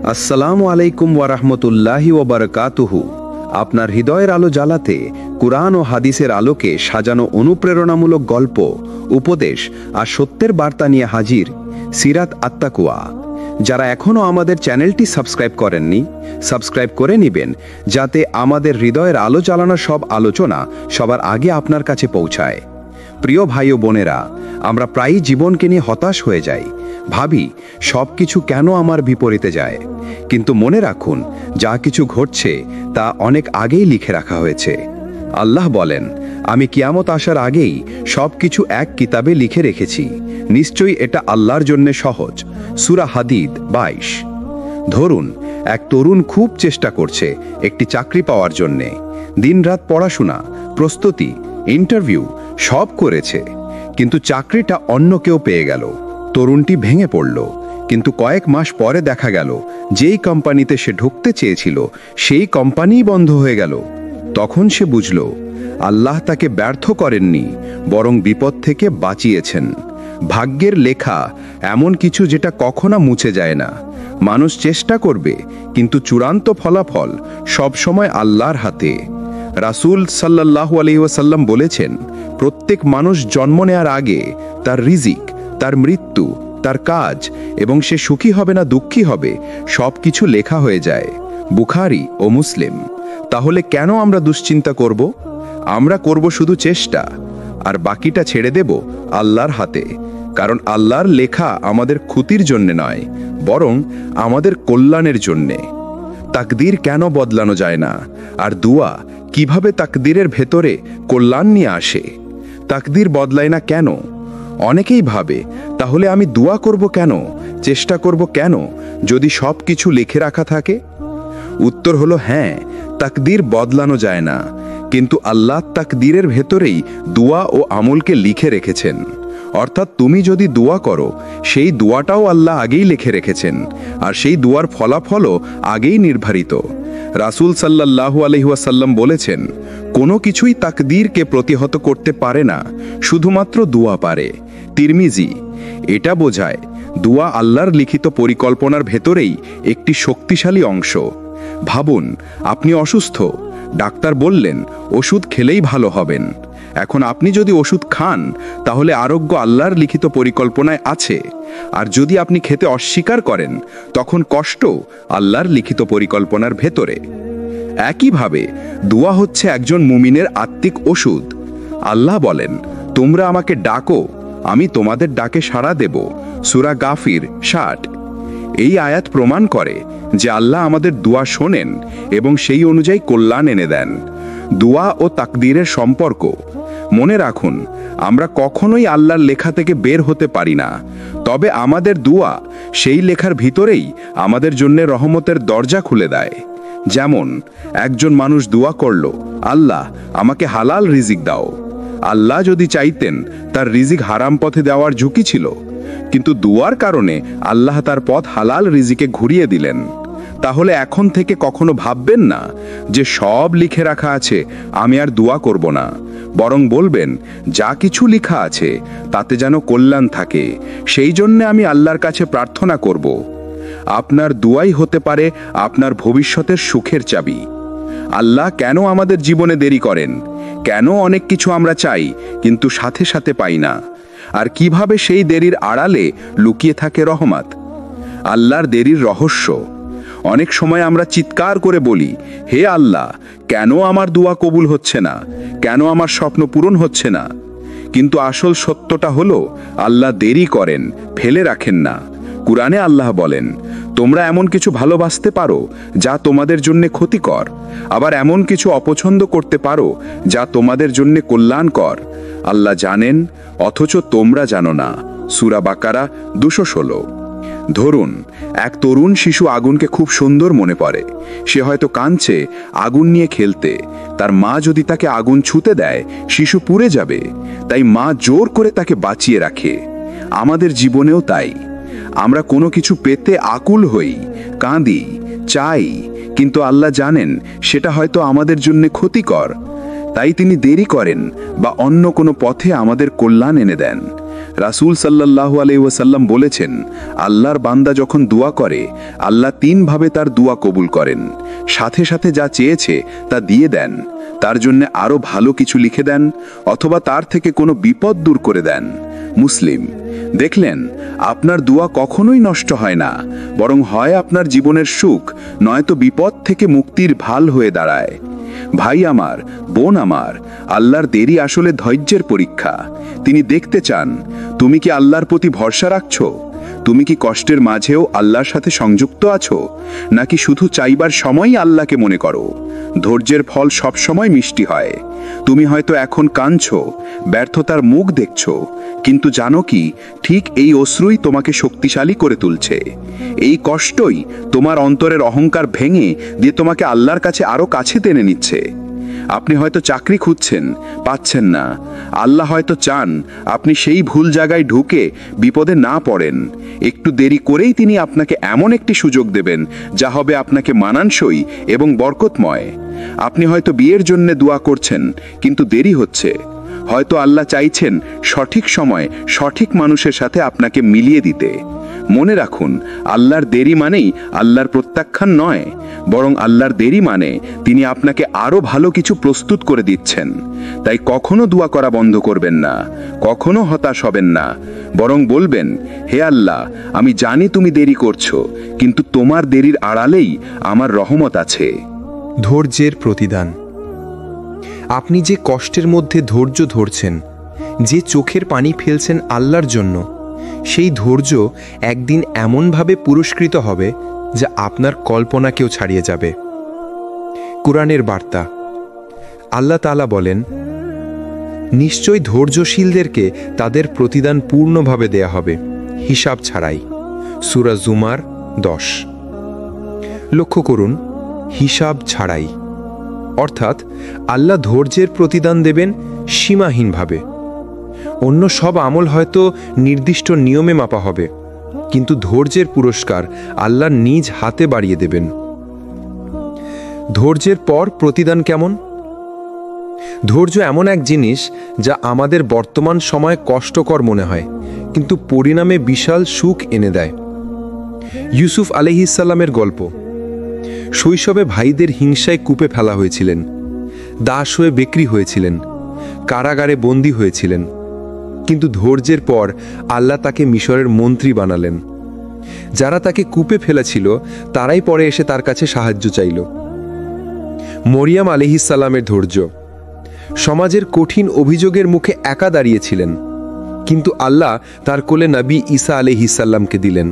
আসসালামু আলাইকুম ওয়া রাহমাতুল্লাহি ওয়া বারাকাতুহু। আপনার হৃদয়ের আলো জ্বালাতে কুরআন ও হাদিসের আলোকে সাজানো অনুপ্রেরণামূলক গল্প, উপদেশ আর সত্যের বার্তা নিয়ে হাজির সিরাত আত-তাকওয়া। যারা এখনও আমাদের চ্যানেলটি সাবস্ক্রাইব করেননি, সাবস্ক্রাইব করে নেবেন, যাতে আমাদের হৃদয়ের আলো জ্বালানো সব আলোচনা সবার আগে আপনার কাছে পৌঁছায়। প্রিয় ভাই ও বোনেরা, আমরা প্রায়ই জীবনকে নিয়ে হতাশ হয়ে যাই, ভাবি সব কিছু কেন আমার বিপরীতে যায়। কিন্তু মনে রাখুন, যা কিছু ঘটছে তা অনেক আগেই লিখে রাখা হয়েছে। আল্লাহ বলেন, আমি কিয়ামত আসার আগেই সব কিছু এক কিতাবে লিখে রেখেছি, নিশ্চয়ই এটা আল্লাহর জন্য সহজ। সূরা হাদিদ 22। ধরুন, এক তরুণ খুব চেষ্টা করছে একটি চাকরি পাওয়ার জন্যে। দিনরাত পড়াশোনা, প্রস্তুতি, ইন্টারভিউ সব করেছে, কিন্তু চাকরিটা অন্য কেউ পেয়ে গেল। তরুণটি ভেঙে পড়ল, কিন্তু কয়েক মাস পরে দেখা গেল যেই কোম্পানিতে সে ঢুকতে চেয়েছিল সেই কোম্পানিই বন্ধ হয়ে গেল। তখন সে বুঝল, আল্লাহ তাকে ব্যর্থ করেননি, বরং বিপদ থেকে বাঁচিয়েছেন। ভাগ্যের লেখা এমন কিছু যেটা কখনো মুছে যায় না। মানুষ চেষ্টা করবে, কিন্তু চূড়ান্ত ফলাফল সবসময় আল্লাহর হাতে। রাসূল সাল্লাল্লাহু আলাইহি ওয়াসাল্লাম বলেছেন, প্রত্যেক মানুষ জন্ম নেয়ার আগে তার রিজিক, তার মৃত্যু, তার কাজ এবং সে সুখী হবে না দুঃখী হবে সব কিছু লেখা হয়ে যায়। বুখারী ও মুসলিম। তাহলে কেন আমরা দুশ্চিন্তা করব? আমরা করব শুধু চেষ্টা, আর বাকিটা ছেড়ে দেব আল্লাহর হাতে। কারণ আল্লাহর লেখা আমাদের ক্ষতির জন্য নয়, বরং আমাদের কল্যাণের জন্যে। তাকদীর কেন বদলানো যায় না? আর দুয়া কিভাবে তাকদীরের ভেতরে কল্যাণ নিয়ে আসে? তাকদীর বদলায় না কেন? অনেকেই ভাবে, তাহলে আমি দুয়া করব কেন, চেষ্টা করব কেন, যদি সব কিছু লিখে রাখা থাকে? উত্তর হলো হ্যাঁ, তাকদীর বদলানো যায় না, কিন্তু আল্লাহ তাকদীরের ভেতরেই দুয়া ও আমলকে লিখে রেখেছেন। অর্থাৎ তুমি যদি দোয়া করো, সেই দোয়াটাও আল্লাহ আগেই লিখে রেখেছেন, আর সেই দোয়ার ফলাফলও আগেই নির্ধারিত। রাসূল সাল্লাল্লাহু আলাইহি ওয়াসাল্লাম বলেছেন, কোনো কিছুই তাকদীরকে প্রতিহত করতে পারে না, শুধুমাত্র দোয়া পারে। তিরমিজি। এটা বোঝায় দোয়া আল্লাহর লিখিত পরিকল্পনার ভেতরেই একটি শক্তিশালী অংশ। ভাবুন, আপনি অসুস্থ, ডাক্তার বললেন ওষুধ খেলেই ভালো হবেন। এখন আপনি যদি ওষুধ খান, তাহলে আরোগ্য আল্লাহর লিখিত পরিকল্পনায় আছে। আর যদি আপনি খেতে অস্বীকার করেন, তখন কষ্ট আল্লাহর লিখিত পরিকল্পনার ভেতরে। একইভাবে দোয়া হচ্ছে একজন মুমিনের আত্মিক ওষুধ। আল্লাহ বলেন, তোমরা আমাকে ডাকো, আমি তোমাদের ডাকে সাড়া দেব। সূরা গাফির 60। এই আয়াত প্রমাণ করে যে আল্লাহ আমাদের দোয়া শোনেন এবং সেই অনুযায়ী কল্যাণ এনে দেন। দোয়া ও তাকদীরের সম্পর্ক। মনে রাখুন, আমরা কখনোই আল্লাহর লেখা থেকে বের হতে পারি না, তবে আমাদের দোয়া সেই লেখার ভিতরেই আমাদের জন্য রহমতের দরজা খুলে দেয়। যেমন একজন মানুষ দোয়া করল, আল্লাহ আমাকে হালাল রিজিক দাও। আল্লাহ যদি চাইতেন, তার রিজিক হারাম পথে দেওয়ার ঝুঁকি ছিল, কিন্তু দোয়ার কারণে আল্লাহ তার পথ হালাল রিজিকে ঘুরিয়ে দিলেন। তাহলে এখন থেকে কখনো ভাববেন না যে সব লিখে রাখা আছে, আমি আর দোয়া করব না। বরং বলবেন, যা কিছু লেখা আছে তাতে যেন কল্যাণ থাকে, সেই জন্য আমি আল্লাহর কাছে প্রার্থনা করব। আপনার দোয়াই হতে পারে আপনার ভবিষ্যতের সুখের চাবি। আল্লাহ কেন আমাদের জীবনে দেরি করেন? কেন অনেক কিছু আমরা চাই কিন্তু সাথে সাথে পাই না? আর কিভাবে সেই দেরির আড়ালে লুকিয়ে থাকে রহমত? আল্লাহর দেরির রহস্য। অনেক সময় আমরা চিৎকার করে বলি, হে আল্লাহ, কেন আমার দোয়া কবুল হচ্ছে না, কেন আমার স্বপ্ন পূরণ হচ্ছে না? কিন্তু আসল সত্যটা হলো, আল্লাহ দেরি করেন, ফেলে রাখেন না। কুরআনে আল্লাহ বলেন, তোমরা এমন কিছু ভালোবাসতে পারো যা তোমাদের জন্য ক্ষতিকর, আবার এমন কিছু অপছন্দ করতে পারো যা তোমাদের জন্য কল্যাণকর। আল্লাহ জানেন, অথচ তোমরা জানো না। সূরা বাকারা 216। ধরুন, এক তরুণ শিশু আগুনকে খুব সুন্দর মনে পড়ে। সে হয়তো কাঁদছে আগুন নিয়ে খেলতে। তার মা যদি তাকে আগুন ছুঁতে দেয়, শিশু পুড়ে যাবে। তাই মা জোর করে তাকে বাঁচিয়ে রাখে। আমাদের জীবনেও তাই। আমরা কোনো কিছু পেতে আকুল হই, কাঁদি, চাই, কিন্তু আল্লাহ জানেন সেটা হয়তো আমাদের জন্য ক্ষতিকর। তাই তিনি দেরি করেন বা অন্য কোনো পথে আমাদের কল্যাণ এনে দেন। রাসূল সাল্লাল্লাহু আলাইহি ওয়াসাল্লাম বলেছেন, আল্লাহর বান্দা যখন দোয়া করে, আল্লাহ তিনভাবে তার দোয়া কবুল করেন। সাথে সাথে যা চেয়েছে তা দিয়ে দেন, তার জন্য আরো ভালো কিছু লিখে দেন, অথবা তার থেকে কোনো বিপদ দূর করে দেন। মুসলিম। দেখলেন, আপনার দোয়া কখনোই নষ্ট হয় না, বরং হয় আপনার জীবনের সুখ, নয়তো বিপদ থেকে মুক্তির ঢাল হয়ে দাঁড়ায়। ভাই আমার, বোন আমার, আল্লাহর দেরি আসলে ধৈর্যের পরীক্ষা। তিনি দেখতে চান তুমি কি আল্লাহর প্রতি ভরসা রাখছো, তুমি কি কষ্টের মাঝেও আল্লাহর সাথে সংযুক্ত আছো, নাকি শুধু চাইবার সময়ই আল্লাহকে মনে করো। ধৈর্যের ফল সব সময় মিষ্টি হয়। তুমি হয়তো এখন কাঁদছো, ব্যর্থতার মুখ দেখছো, কিন্তু জানো কি, ঠিক এই অশ্রুই তোমাকে শক্তিশালী করে তুলছে। এই কষ্টই তোমার অন্তরের অহংকার ভেঙে দিয়ে তোমাকে আল্লাহর কাছে আরো কাছে টেনে নিচ্ছে। আপনি হয়তো চাকরি খুঁজছেন, পাচ্ছেন না। আল্লাহ হয়তো চান আপনি সেই ভুল জায়গায় ঢুকে বিপদে না পড়েন। একটু দেরি করেই তিনি আপনাকে এমন একটি সুযোগ দেবেন যা হবে আপনাকে মানানসই এবং বরকতময়। আপনি হয়তো বিয়ের জন্য দোয়া করছেন, কিন্তু দেরি হচ্ছে। হয়তো আল্লাহ চাইছেন সঠিক সময় সঠিক মানুষের সাথে আপনাকে মিলিয়ে দিতে। মনে রাখুন, আল্লাহর দেরি মানেই আল্লাহর প্রত্যাখ্যান নয়, বরং আল্লাহর দেরি মানে তিনি আপনাকে আরো ভালো কিছু প্রস্তুত করে দিচ্ছেন। তাই কখনো দোয়া করা বন্ধ করবেন না, কখনো হতাশ হবেন না, বরং বলবেন, হে আল্লাহ, আমি জানি তুমি দেরি করছো, কিন্তু তোমার দেরির আড়ালেই আমার রহমত আছে। ধৈর্যের প্রতিদান। আপনি যে কষ্টের মধ্যে ধৈর্য ধরছেন, যে চোখের পানি ফেলছেন আল্লাহর জন্য, সেই ধৈর্য একদিন এমনভাবে পুরস্কৃত হবে যা আপনার কল্পনাকেও ছাড়িয়ে যাবে। কুরআনের বার্তা। আল্লাহ তাআলা বলেন, নিশ্চয় ধৈর্যশীলদেরকে তাদের প্রতিদান পূর্ণভাবে দেয়া হবে, হিসাব ছাড়াই। সূরা জুমার 10। লক্ষ্য করুন, হিসাব ছাড়াই, অর্থাৎ আল্লাহ ধৈর্যের প্রতিদান দেবেন সীমাহীনভাবে। অন্য সব আমল হয়তো নির্দিষ্ট নিয়মে মাপা হবে, কিন্তু ধৈর্যের পুরস্কার আল্লাহ নিজ হাতে বাড়িয়ে দেবেন। ধৈর্যের পর প্রতিদান কেমন? ধৈর্য এমন এক জিনিস যা আমাদের বর্তমান সময়ে কষ্টকর মনে হয়, কিন্তু পরিণামে বিশাল সুখ এনে দেয়। ইউসুফ আলাইহিস সালামের গল্প। শৈশবে ভাইদের হিংসায় কূপে ফেলা হয়েছিলেন, দাস হয়ে বিক্রি হয়েছিলেন, কারাগারে বন্দী হয়েছিলেন, কিন্তু ধৈর্যের পর আল্লাহ তাকে মিশরের মন্ত্রী বানালেন। যারা তাকে কূপে ফেলেছিল তারাই পরে এসে তার কাছে সাহায্য চাইল। মরিয়াম আলাইহিস সালামের ধৈর্য। সমাজের কঠিন অভিযোগের মুখে একা দাঁড়িয়েছিলেন, কিন্তু আল্লাহ তার কোলে নবী ঈসা আলাইহিস সালামকে দিলেন।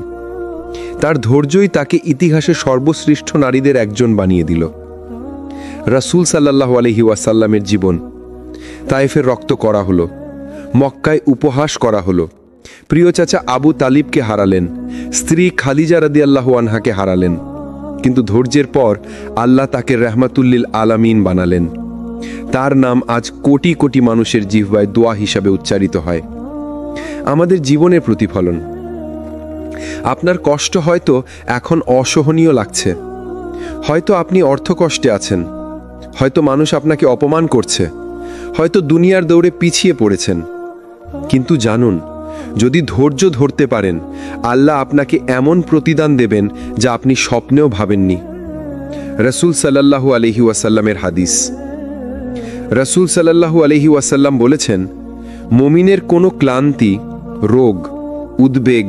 তার ধৈর্যই তাকে ইতিহাসে সর্বশ্রেষ্ঠ নারীদের একজন বানিয়ে দিল। রাসূল সাল্লাল্লাহু আলাইহি ওয়াসাল্লামের জীবন। তায়েফের রক্ত করা হলো, মক্কায় উপহাস করা হলো, প্রিয় চাচা আবু তালিবকে হারালেন, স্ত্রী খাদিজা রাদিয়াল্লাহু আনহাকে হারালেন, কিন্তু ধৈর্যের পর আল্লাহ তাকে রাহমাতুল্লিল আলামিন বানালেন। তার নাম আজ কোটি কোটি মানুষের জিহ্বায় দোয়া হিসাবে উচ্চারিত হয়। আমাদের জীবনের প্রতিফলন। আপনার কষ্ট হয়তো এখন অসহনীয় লাগছে, হয়তো আপনি অর্থকষ্টে আছেন, হয়তো মানুষ আপনাকে অপমান করছে, হয়তো দুনিয়ার দৌড়ে পিছিয়ে পড়েছেন, কিন্তু জানুন, যদি ধৈর্য ধরতে পারেন, আল্লাহ আপনাকে এমন প্রতিদান দেবেন যা আপনি স্বপ্নেও ভাবেননি। রাসূল সাল্লাল্লাহু আলাইহি ওয়াসাল্লামের হাদিস। রাসূল সাল্লাল্লাহু আলাইহি ওয়াসাল্লাম বলেছেন, মুমিনের কোনো ক্লান্তি, রোগ, উদ্বেগ,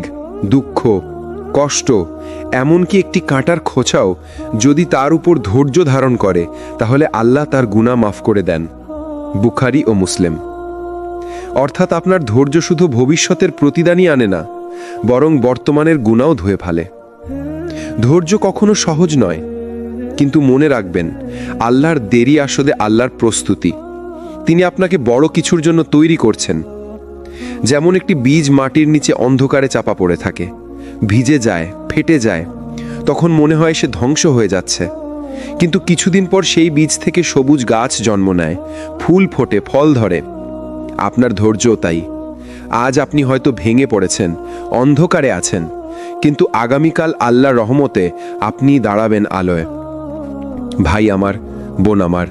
দুঃখ, কষ্ট, এমনকি একটি কাঁটার খোঁচাও যদি তার উপর ধৈর্য ধারণ করে, তাহলে আল্লাহ তার গুনাহ মাফ করে দেন। বুখারী ও মুসলিম। অর্থাৎ আপনার ধৈর্য শুধু ভবিষ্যতের প্রতিদানই আনে না, বরং বর্তমানের গুনাহও ধুয়ে ফেলে। ধৈর্য কখনো সহজ নয়, কিন্তু মনে রাখবেন, আল্লাহর দেরি আসলে আল্লাহর প্রস্তুতি। তিনি আপনাকে বড় কিছুর জন্য তৈরি করছেন। যেমন একটি বীজ মাটির নিচে অন্ধকারে চাপা পড়ে থাকে, ভিজে যায়, ফেটে যায়, তখন মনে হয় সে ধ্বংস হয়ে যাচ্ছে, কিন্তু কিছুদিন পর সেই বীজ থেকে সবুজ গাছ জন্ম নেয়, ফুল ফোটে, ফল ধরে। আপনার ধৈর্যও তাই। আজ আপনি হয়তো ভেঙে পড়েছেন, অন্ধকারে আছেন, কিন্তু আগামীকাল আল্লাহর রহমতে আপনি দাঁড়াবেন আলোয়। ভাই আমার, বোন আমার,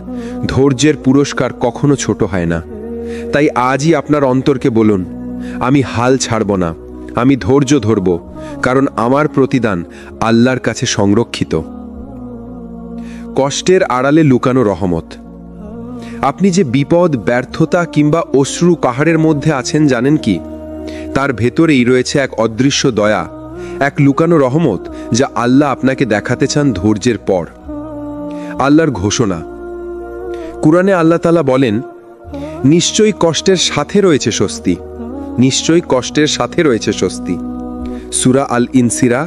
ধৈর্যের পুরস্কার কখনো ছোট হয় না। তাই আজই আপনার অন্তরকে বলুন, আমি হাল ছাড়ব না, আমি ধৈর্য ধরব, কারণ আমার প্রতিদান আল্লাহর কাছে সংরক্ষিত। কষ্টের আড়ালে লুকানো রহমত। আপনি যে বিপদ, ব্যর্থতা কিংবা অশ্রু পাহাড়ের মধ্যে আছেন জানেন কি? তার ভেতরেই রয়েছে এক অদৃশ্য দয়া, এক লুকানো রহমত, যা আল্লাহ আপনাকে দেখাতে চান ধৈর্যের পর। আল্লাহর ঘোষণা, কুরআনে আল্লাহ তাআলা বলেন, নিশ্চয়ই কষ্টের সাথে রয়েছে স্বস্তি, নিশ্চয়ই কষ্টের সাথে রয়েছে স্বস্তি। সূরা আল ইনসিরা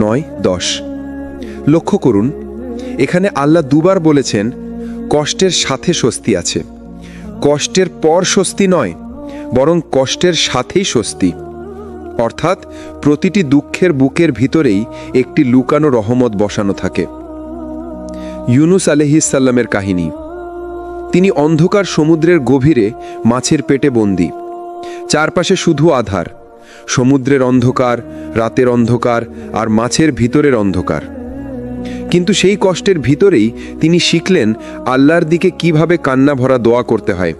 9-10। লক্ষ্য করুন, এখানে আল্লাহ দুবার বলেছেন কষ্টের সাথে স্বস্তি আছে। কষ্টের পর স্বস্তি নয়, বরং কষ্টের সাথেই স্বস্তি। অর্থাৎ প্রতিটি দুঃখের বুকের ভিতরেই একটি লুকানো রহমত বসানো থাকে। ইউনুস আলাইহিসসালামের কাহিনী। তিনি অন্ধকার সমুদ্রের গভীরে মাছের পেটে বন্দী। চারপাশে শুধু আধার, সমুদ্রের অন্ধকার, রাতের অন্ধকার আর মাছের ভিতরের অন্ধকার। কিন্তু সেই কষ্টের ভিতরেই তিনি শিখলেন আল্লাহর দিকে কিভাবে কান্না ভরা দোয়া করতে হয়।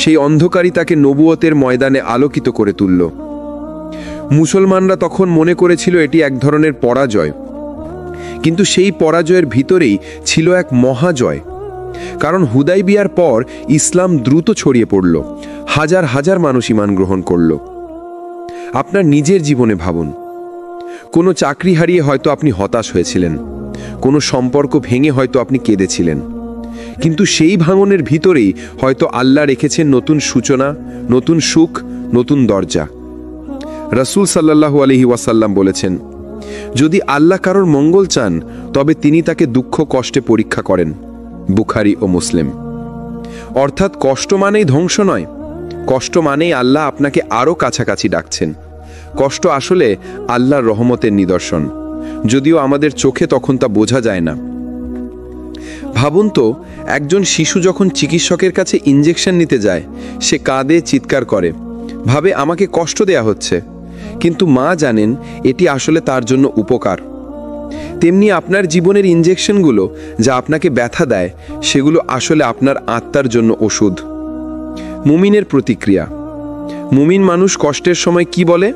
সেই অন্ধকারই তাকে নবুয়তের ময়দানে আলোকিত করে তুলল। মুসলমানরা তখন মনে করেছিল এটি এক ধরনের পরাজয়, কিন্তু সেই পরাজয়ের ভিতরেই ছিল এক মহাজয়। কারণ হুদাইবিয়ার পর ইসলাম দ্রুত ছড়িয়ে পড়ল, হাজার হাজার মানুষ ঈমান গ্রহণ করল। আপনার নিজের জীবনে ভাবুন, কোনো চাকরি হারিয়ে হয়তো আপনি হতাশ হয়েছিলেন, কোনো সম্পর্ক ভেঙে হয়তো আপনি কেঁদেছিলেন, কিন্তু সেই ভাঙনের ভিতরেই হয়তো আল্লাহ রেখেছেন নতুন সূচনা, নতুন সুখ, নতুন দরজা। রাসূল সাল্লাল্লাহু আলাইহি ওয়াসাল্লাম বলেছেন, যদি আল্লাহ কারোর মঙ্গল চান তবে তিনি তাকে দুঃখ কষ্টে পরীক্ষা করেন। বুখারী ও মুসলিম। অর্থাৎ কষ্ট মানেই ধ্বংস নয়, কষ্ট মানেই আল্লাহ আপনাকে আরও কাছাকাছি ডাকছেন। কষ্ট আসলে আল্লাহর রহমতের নিদর্শন, যদিও আমাদের চোখে তখন তা বোঝা যায় না। ভাবুন তো, একজন শিশু যখন চিকিৎসকের কাছে ইনজেকশন নিতে যায়, সে কাঁদে, চিৎকার করে, ভাবে আমাকে কষ্ট দেয়া হচ্ছে, কিন্তু মা জানেন এটি আসলে তার জন্য উপকার। তেমনি আপনার জীবনের ইনজেকশনগুলো যা আপনাকে ব্যথা দেয়, সেগুলো আসলে আপনার আত্মার জন্য ওষুধ। মুমিনের প্রতিক্রিয়া। মুমিন মানুষ কষ্টের সময় কি বলে?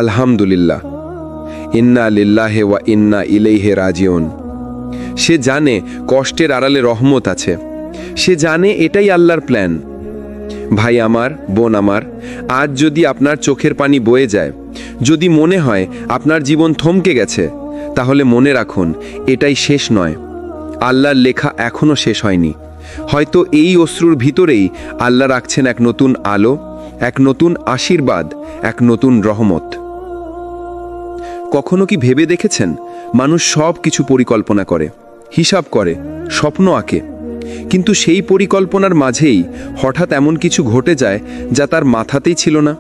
আলহামদুলিল্লাহ, ইন্না লিল্লাহি ওয়া ইন্না ইলাইহি রাজিউন। সে জানে কষ্টের আড়ালে রহমত আছে, সে জানে এটাই আল্লাহর প্ল্যান। ভাই আমার, বোন আমার, আজ যদি আপনার চোখের পানি বয়ে যায়, যদি মনে হয় আপনার জীবন থমকে গেছে, তাহলে মনে রাখুন এটাই শেষ নয়। আল্লাহর লেখা এখনো শেষ হয়নি। হয়তো এই অশ্রুর ভিতরেই আল্লাহ রাখছেন এক নতুন আলো, এক নতুন আশীর্বাদ, এক নতুন রহমত। কখনো কি ভেবে দেখেছেন, মানুষ সব কিছু পরিকল্পনা করে, হিসাব করে, স্বপ্ন আঁকে, কিন্তু সেই পরিকল্পনার মাঝেই হঠাৎ এমন কিছু ঘটে যায় যা তার মাথাতেই ছিল না।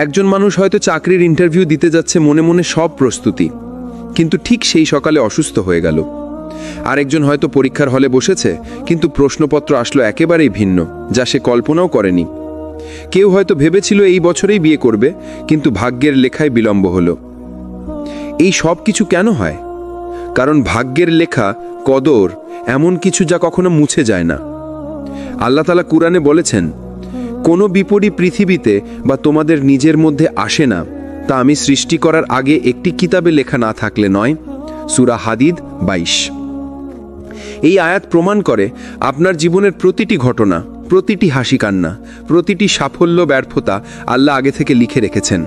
একজন মানুষ হয়তো চাকরির ইন্টারভিউ দিতে যাচ্ছে, মনে মনে সব প্রস্তুতি, কিন্তু ঠিক সেই সকালে অসুস্থ হয়ে গেল। আরেকজন হয়তো পরীক্ষার হলে বসেছে, কিন্তু প্রশ্নপত্র আসলো একেবারেই ভিন্ন, যা সে কল্পনাও করেনি। কেউ হয়তো ভেবেছিল এই বছরেই বিয়ে করবে, কিন্তু ভাগ্যের লেখায় বিলম্ব হলো। এই সব কিছু কেন হয়? কারণ ভাগ্যের লেখা, কদর এমন কিছু যা কখনো মুছে যায় না। আল্লাহ তাআলা কুরআনে বলেছেন, কোনো বিপরীত পৃথিবীতে বা তোমাদের নিজের মধ্যে আসে না, তা আমি সৃষ্টি করার আগে একটি কিতাবে লেখা না থাকলে নয়। সূরা হাদিদ 22। এই আয়াত প্রমাণ করে আপনার জীবনের প্রতিটি ঘটনা, প্রতিটি হাসি কান্না, প্রতিটি সাফল্য ব্যর্থতা আল্লাহ আগে থেকে লিখে রেখেছেন।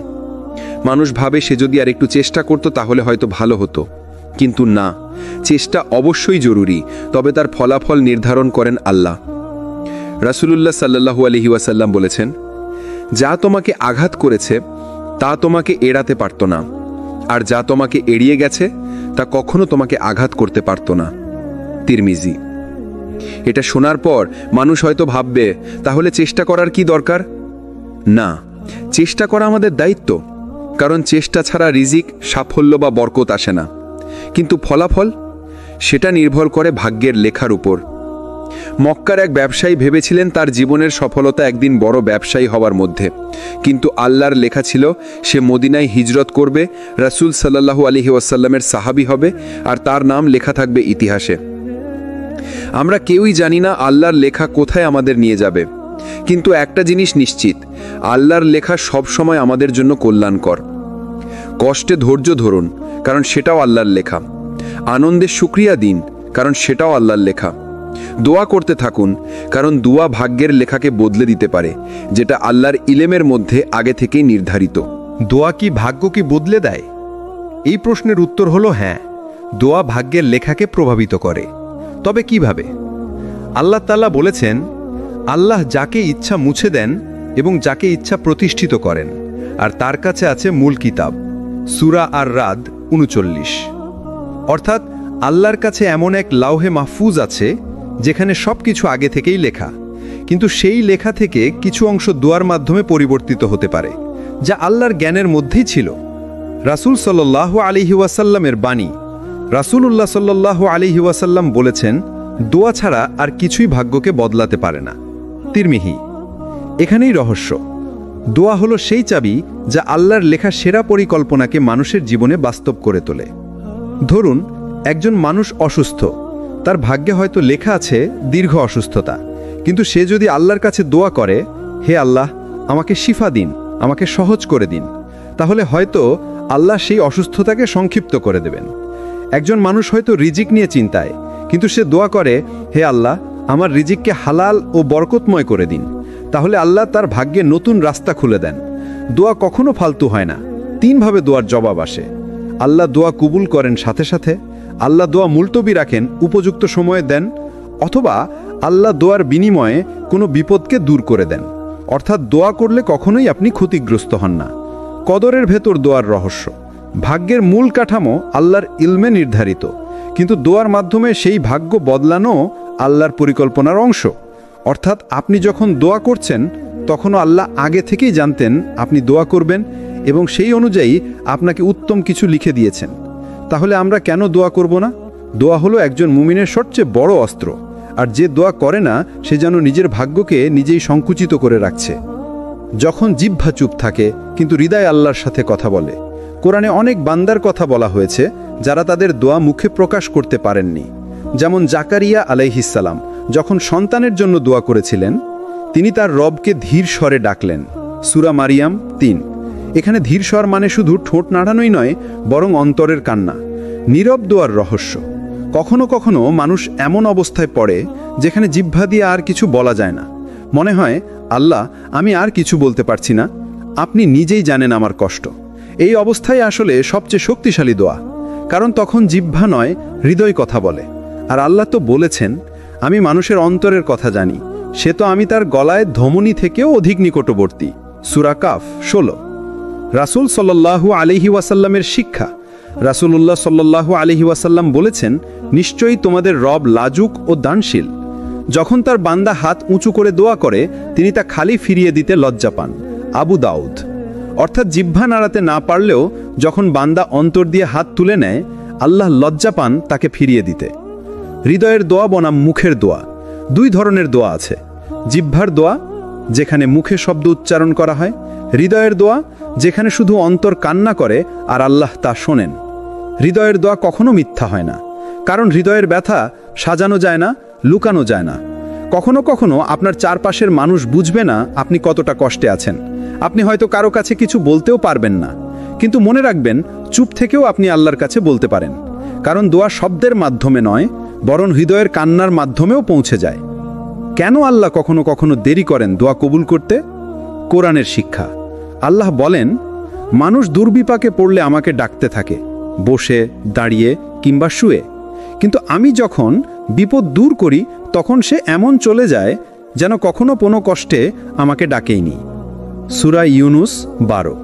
মানুষ ভাবে সে যদি আর একটু চেষ্টা করত তাহলে হয়তো ভালো হতো, কিন্তু না, চেষ্টা অবশ্যই জরুরি, তবে তার ফলাফল নির্ধারণ করেন আল্লাহ। রাসূলুল্লাহ সাল্লাল্লাহু আলাইহি ওয়াসাল্লাম বলেছেন, যা তোমাকে আঘাত করেছে তা তোমাকে এড়াতে পারত না, আর যা তোমাকে এড়িয়ে গেছে তা কখনো তোমাকে আঘাত করতে পারত না। তিরমিজি। এটা শোনার পর মানুষ হয়তো ভাববে, তাহলে চেষ্টা করার কি দরকার? না, চেষ্টা করা আমাদের দায়িত্ব, কারণ চেষ্টা ছাড়া রিজিক, সাফল্য বা বরকত আসে না। কিন্তু ফলাফল, সেটা নির্ভর করে ভাগ্যের লেখার উপর। মক্কার এক ব্যবসায়ী ভেবেছিলেন তার জীবনের সফলতা একদিন বড় ব্যবসায়ী হওয়ার মধ্যে, কিন্তু আল্লাহর লেখা ছিল সে মদিনায় হিজরত করবে, রাসূল সাল্লাল্লাহু আলাইহি ওয়াসাল্লামের সাহাবী হবে, আর তার নাম লেখা থাকবে ইতিহাসে। আমরা কেউই জানি না আল্লাহর লেখা কোথায় আমাদের নিয়ে যাবে, কিন্তু একটা জিনিস নিশ্চিত, আল্লাহর লেখা সব সময় আমাদের জন্য কল্যাণকর। কষ্টে ধৈর্য ধরুন, কারণ সেটাও আল্লাহর লেখা। আনন্দে শুকরিয়া দিন, কারণ সেটাও আল্লাহর লেখা। দোয়া করতে থাকুন, কারণ দোয়া ভাগ্যের লেখাকে বদলে দিতে পারে, যেটা আল্লাহর ইলেমের মধ্যে আগে থেকেই নির্ধারিত। দোয়া কি ভাগ্য কি বদলে দেয়? এই প্রশ্নের উত্তর হলো হ্যাঁ, দোয়া ভাগ্যের লেখাকে প্রভাবিত করে। তবে কিভাবে? আল্লাহ তাআলা বলেছেন, আল্লাহ যাকে ইচ্ছা মুছে দেন এবং যাকে ইচ্ছা প্রতিষ্ঠিত করেন, আর তার কাছে আছে মূল কিতাব। সূরা আর-রাদ ৩৯। অর্থাৎ আল্লাহর কাছে এমন এক লাওহে মাহফুজ আছে যেখানে সবকিছু আগে থেকেই লেখা, কিন্তু সেই লেখা থেকে কিছু অংশ দোয়ার মাধ্যমে পরিবর্তিত হতে পারে, যা আল্লাহর জ্ঞানের মধ্যেই ছিল। রাসূল সাল্লাল্লাহু আলাইহি ওয়াসাল্লামের বাণী। রাসূলুল্লাহ সাল্লাল্লাহু আলাইহি ওয়াসাল্লাম বলেছেন, দোয়া ছাড়া আর কিছুই ভাগ্যকে বদলাতে পারে না। তিরমিহি। এখানেই রহস্য। দোয়া হলো সেই চাবি যা আল্লাহর লেখা সেরা পরিকল্পনাকে মানুষের জীবনে বাস্তব করে তোলে। ধরুন, একজন মানুষ অসুস্থ, তার ভাগ্যে হয়তো লেখা আছে দীর্ঘ অসুস্থতা, কিন্তু সে যদি আল্লাহর কাছে দোয়া করে, হে আল্লাহ, আমাকে শিফা দিন, আমাকে সহজ করে দিন, তাহলে হয়তো আল্লাহ সেই অসুস্থতাকে সংক্ষিপ্ত করে দেবেন। একজন মানুষ হয়তো রিজিক নিয়ে চিন্তায়, কিন্তু সে দোয়া করে, হে আল্লাহ, আমার রিজিককে হালাল ও বরকতময় করে দিন, তাহলে আল্লাহ তার ভাগ্যে নতুন রাস্তা খুলে দেন। দোয়া কখনো ফালতু হয় না। 3 ভাবে দোয়ার জবাব আসে। আল্লাহ দোয়া কবুল করেন সাথে সাথে, আল্লাহ দোয়া মুলতবি রাখেন, উপযুক্ত সময়ে দেন, অথবা আল্লাহ দোয়ার বিনিময়ে কোনো বিপদকে দূর করে দেন। অর্থাৎ দোয়া করলে কখনোই আপনি ক্ষতিগ্রস্ত হন না। কদরের ভেতর দোয়ার রহস্য। ভাগ্যের মূল কাঠামো আল্লাহর ইলমে নির্ধারিত, কিন্তু দোয়ার মাধ্যমে সেই ভাগ্য বদলানো আল্লাহর পরিকল্পনার অংশ। অর্থাৎ আপনি যখন দোয়া করছেন, তখনও আল্লাহ আগে থেকেই জানতেন আপনি দোয়া করবেন এবং সেই অনুযায়ী আপনাকে উত্তম কিছু লিখে দিয়েছেন। তাহলে আমরা কেন দোয়া করব না? দোয়া হলো একজন মুমিনের সবচেয়ে বড় অস্ত্র, আর যে দোয়া করে না সে যেন নিজের ভাগ্যকে নিজেই সংকুচিত করে রাখছে। যখন জিহ্বা চুপ থাকে কিন্তু হৃদয় আল্লাহর সাথে কথা বলে। কোরআনে অনেক বান্দার কথা বলা হয়েছে যারা তাদের দোয়া মুখে প্রকাশ করতে পারেননি। যেমন জাকারিয়া আলাইহিস সালাম যখন সন্তানের জন্য দোয়া করেছিলেন, তিনি তার রবকে ধীর স্বরে ডাকলেন। সূরা মারিয়াম ৩। এখানে ধীর স্বর মানে শুধু ঠোঁট নাড়ানোই নয়, বরং অন্তরের কান্না। নীরব দোয়ার রহস্য। কখনো কখনো মানুষ এমন অবস্থায় পড়ে যেখানে জিহ্বা দিয়ে আর কিছু বলা যায় না। মনে হয়, আল্লাহ, আমি আর কিছু বলতে পারছি না, আপনি নিজেই জানেন আমার কষ্ট। এই অবস্থায় আসলে সবচেয়ে শক্তিশালী দোয়া, কারণ তখন জিহ্বা নয়, হৃদয় কথা বলে। আর আল্লাহ তো বলেছেন, আমি মানুষের অন্তরের কথা জানি, সে তো আমি তার গলায় ধমনী থেকেও অধিক নিকটবর্তী। সূরা কাফ ১৬। রাসূল সাল্লাল্লাহু আলাইহি ওয়াসাল্লামের শিক্ষা। রাসূলুল্লাহ সাল্লাল্লাহু আলাইহি ওয়াসাল্লাম বলেছেন, নিশ্চয়ই তোমাদের রব লাজুক ও দানশীল। যখন তার বান্দা হাত উঁচু করে দোয়া করে, তিনি তা খালি ফিরিয়ে দিতে লজ্জা পান। আবু দাউদ। অর্থাৎ জিহ্বা নাড়াতে না পারলেও যখন বান্দা অন্তর দিয়ে হাত তুলে নেয়, আল্লাহ লজ্জা পান তাকে ফিরিয়ে দিতে। হৃদয়ের দোয়া বনাম মুখের দোয়া। 2 ধরনের দোয়া আছে। জিহ্বার দোয়া, যেখানে মুখে শব্দ উচ্চারণ করা হয়। হৃদয়ের দোয়া, যেখানে শুধু অন্তর কান্না করে আর আল্লাহ তা শোনেন। হৃদয়ের দোয়া কখনো মিথ্যা হয় না, কারণ হৃদয়ের ব্যথা সাজানো যায় না, লুকানো যায় না। কখনো কখনো আপনার চারপাশের মানুষ বুঝবে না আপনি কতটা কষ্টে আছেন। আপনি হয়তো কারো কাছে কিছু বলতেও পারবেন না, কিন্তু মনে রাখবেন, চুপ থেকেও আপনি আল্লাহর কাছে বলতে পারেন, কারণ দোয়া শব্দের মাধ্যমে নয়, বরং হৃদয়ের কান্নার মাধ্যমেও পৌঁছে যায়। কেন আল্লাহ কখনো কখনো দেরি করেন দোয়া কবুল করতে? কোরআনের শিক্ষা। আল্লাহ বলেন, মানুষ দুর্বিপাকে পড়লে আমাকে ডাকতে থাকে, বসে, দাঁড়িয়ে কিংবা শুয়ে, কিন্তু আমি যখন বিপদ দূর করি তখন সে এমন চলে যায় যেন কখনো কোনো কষ্টে আমাকে ডাকেইনি। সূরা ইউনুস ১২।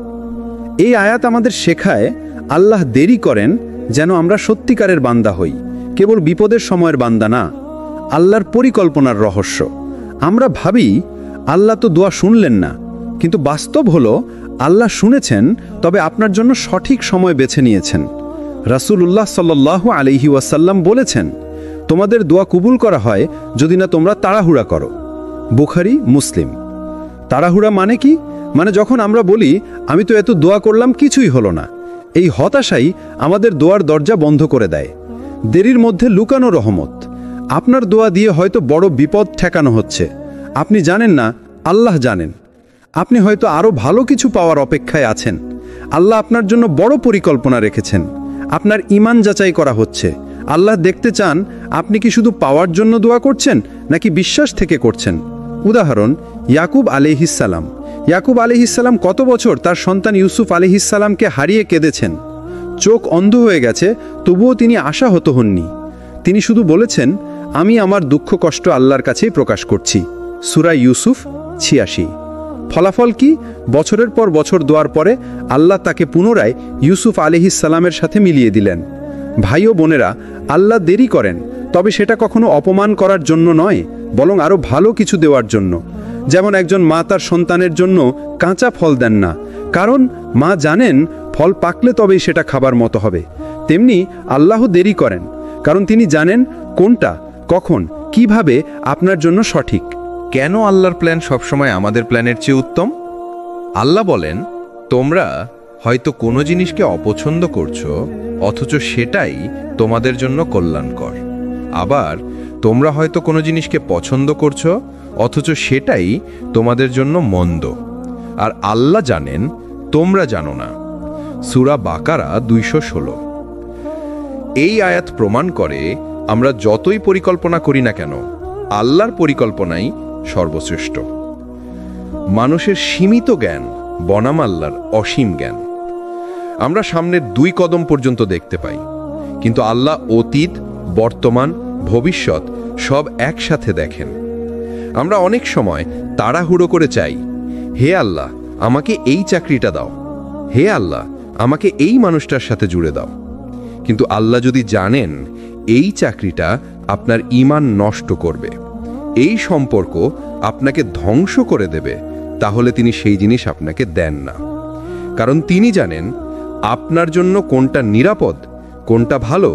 এই আয়াত আমাদের শেখায়, আল্লাহ দেরি করেন যেন আমরা সত্যিকারের বান্দা হই, কেবল বিপদের সময়ের বান্দা না। আল্লাহর পরিকল্পনার রহস্য। আমরা ভাবি আল্লাহ তো দোয়া শুনলেন না, কিন্তু বাস্তব হলো আল্লাহ শুনেছেন, তবে আপনার জন্য সঠিক সময় বেছে নিয়েছেন। রাসূলুল্লাহ সাল্লাল্লাহু আলাইহি ওয়াসাল্লাম বলেছেন, তোমাদের দোয়া কবুল করা হয় যদি না তোমরা তাড়াহুড়া করো। বুখারী, মুসলিম। তাড়াহুড়া মানে কি? মানে যখন আমরা বলি, আমি তো এত দোয়া করলাম, কিছুই হলো না। এই হতাশাই আমাদের দোয়ার দরজা বন্ধ করে দেয়। দেরির মধ্যে লুকানো রহমত। আপনার দোয়া দিয়ে হয়তো বড় বিপদ ঠেকানো হচ্ছে, আপনি জানেন না, আল্লাহ জানেন আপনি হয়তো আরও ভালো কিছু পাওয়ার অপেক্ষায় আছেন। আল্লাহ আপনার জন্য বড় পরিকল্পনা রেখেছেন। আপনার ঈমান যাচাই করা হচ্ছে। আল্লাহ দেখতে চান আপনি কি শুধু পাওয়ার জন্য দোয়া করছেন নাকি বিশ্বাস থেকে করছেন। উদাহরণ, ইয়াকুব আলাইহিসসালাম। ইয়াকুব আলাইহিসসালাম কত বছর তার সন্তান ইউসুফ আলাইহিসসালামকে হারিয়ে কেঁদেছেন। চোখ অন্ধ হয়ে গেছে, তবুও তিনি আশাহত হননি। তিনি শুধু বলেছেন, আমি আমার দুঃখ কষ্ট আল্লাহর কাছেই প্রকাশ করছি। সূরা ইউসুফ 86। ফলাফল কি? বছরের পর বছর দোয়ার পরে আল্লাহ তাকে পুনরায় ইউসুফ আলাইহিসসালামের সাথে মিলিয়ে দিলেন। ভাই ও বোনেরা, আল্লাহ দেরি করেন, তবে সেটা কখনো অপমান করার জন্য নয়, বরং আরও ভালো কিছু দেওয়ার জন্য। যেমন একজন মা তার সন্তানের জন্য কাঁচা ফল দেন না, কারণ মা জানেন ফল পাকলে তবেই সেটা খাবার মতো হবে। তেমনি আল্লাহ দেরি করেন, কারণ তিনি জানেন কোনটা, কখন, কিভাবে আপনার জন্য সঠিক। কেন আল্লাহর প্ল্যান সবসময় আমাদের প্ল্যানের চেয়ে উত্তম? আল্লাহ বলেন, তোমরা হয়তো কোনো জিনিসকে অপছন্দ করছো, অথচ সেটাই তোমাদের জন্য কল্যাণকর। আবার তোমরা হয়তো কোনো জিনিসকে পছন্দ করছো, অথচ সেটাই তোমাদের জন্য মন্দ। আর আল্লাহ জানেন, তোমরা জানো না। সূরা বাকারা 216। এই আয়াত প্রমাণ করে আমরা যতই পরিকল্পনা করি না কেন, আল্লাহর পরিকল্পনাই সর্বশ্রেষ্ঠ। মানুষের সীমিত জ্ঞান বনাম আল্লাহর অসীম জ্ঞান। আমরা সামনের 2 কদম পর্যন্ত দেখতে পাই, কিন্তু আল্লাহ অতীত, বর্তমান, ভবিষ্যৎ সব একসাথে দেখেন। আমরা অনেক সময় তাড়াহুড়ো করে চাই, হে আল্লাহ আমাকে এই চাকরিটা দাও, হে আল্লাহ আমাকে এই মানুষটার সাথে জুড়ে দাও। কিন্তু আল্লাহ যদি জানেন এই চাকরিটা আপনার ঈমান নষ্ট করবে, এই সম্পর্ক আপনাকে ধ্বংস করে দেবে, তাহলে তিনি সেই জিনিস আপনাকে দেন না। কারণ তিনি জানেন আপনার জন্য কোনটা নিরাপদ, কোনটা ভালো,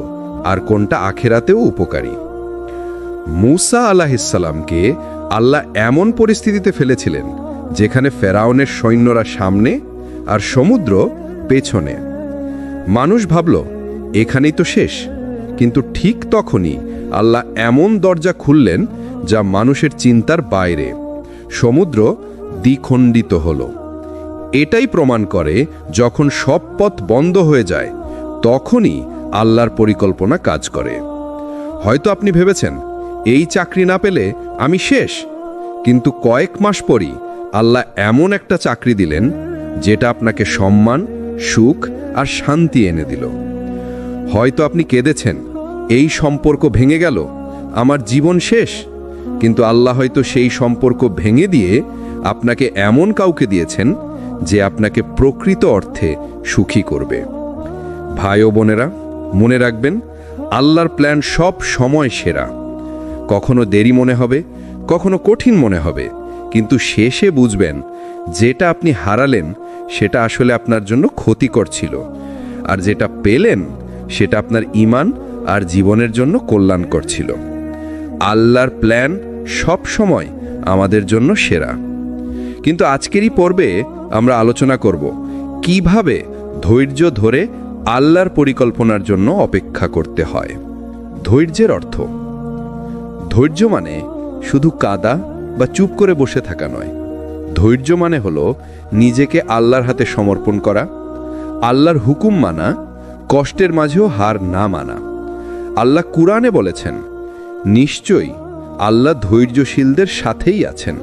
আর কোনটা আখেরাতেও উপকারী। মূসা আলাইহিসসালামকে আল্লাহ এমন পরিস্থিতিতে ফেলেছিলেন যেখানে ফেরাউনের সৈন্যরা সামনে আর সমুদ্র পেছনে। মানুষ ভাবল এখানেই তো শেষ, কিন্তু ঠিক তখনই আল্লাহ এমন দরজা খুললেন যা মানুষের চিন্তার বাইরে। সমুদ্র দ্বিখণ্ডিত হল। এটাই প্রমাণ করে যখন সব পথ বন্ধ হয়ে যায়, তখনই আল্লাহর পরিকল্পনা কাজ করে। হয়তো আপনি ভেবেছেন এই চাকরি না পেলে আমি শেষ, কিন্তু কয়েক মাস পরই আল্লাহ এমন একটা চাকরি দিলেন যেটা আপনাকে সম্মান, সুখ আর শান্তি এনে দিল। হয়তো আপনি কেঁদেছেন, এই সম্পর্ক ভেঙে গেল, আমার জীবন শেষ, কিন্তু আল্লাহ হয়তো সেই সম্পর্ক ভেঙে দিয়ে আপনাকে এমন কাউকে দিয়েছেন যে আপনাকে প্রকৃত অর্থে সুখী করবে। ভাই ও বোনেরা, মনে রাখবেন আল্লাহর প্ল্যান সব সময় সেরা। কখনো দেরি মনে হবে, কখনো কঠিন মনে হবে, কিন্তু শেষে বুঝবেন যেটা আপনি হারালেন সেটা আসলে আপনার জন্য ক্ষতিকর ছিল, আর যেটা পেলেন সেটা আপনার ঈমান আর জীবনের জন্য কল্যাণকর ছিল। আল্লাহর প্ল্যান সব সময় আমাদের জন্য সেরা। কিন্তু আজকেরই পর্বে আমরা আলোচনা করব কিভাবে ধৈর্য ধরে আল্লাহর পরিকল্পনার জন্য অপেক্ষা করতে হয়। ধৈর্যের অর্থ, ধৈর্য মানে শুধু কাদা বা চুপ করে বসে থাকা নয়। ধৈর্য মানে হলো নিজেকে আল্লাহর হাতে সমর্পণ করা, আল্লাহর হুকুম মানা, কষ্টের মাঝেও হার না মানা। আল্লাহ কুরআনে বলেছেন, নিশ্চয়ই আল্লাহ ধৈর্যশীলদের সাথেই আছেন।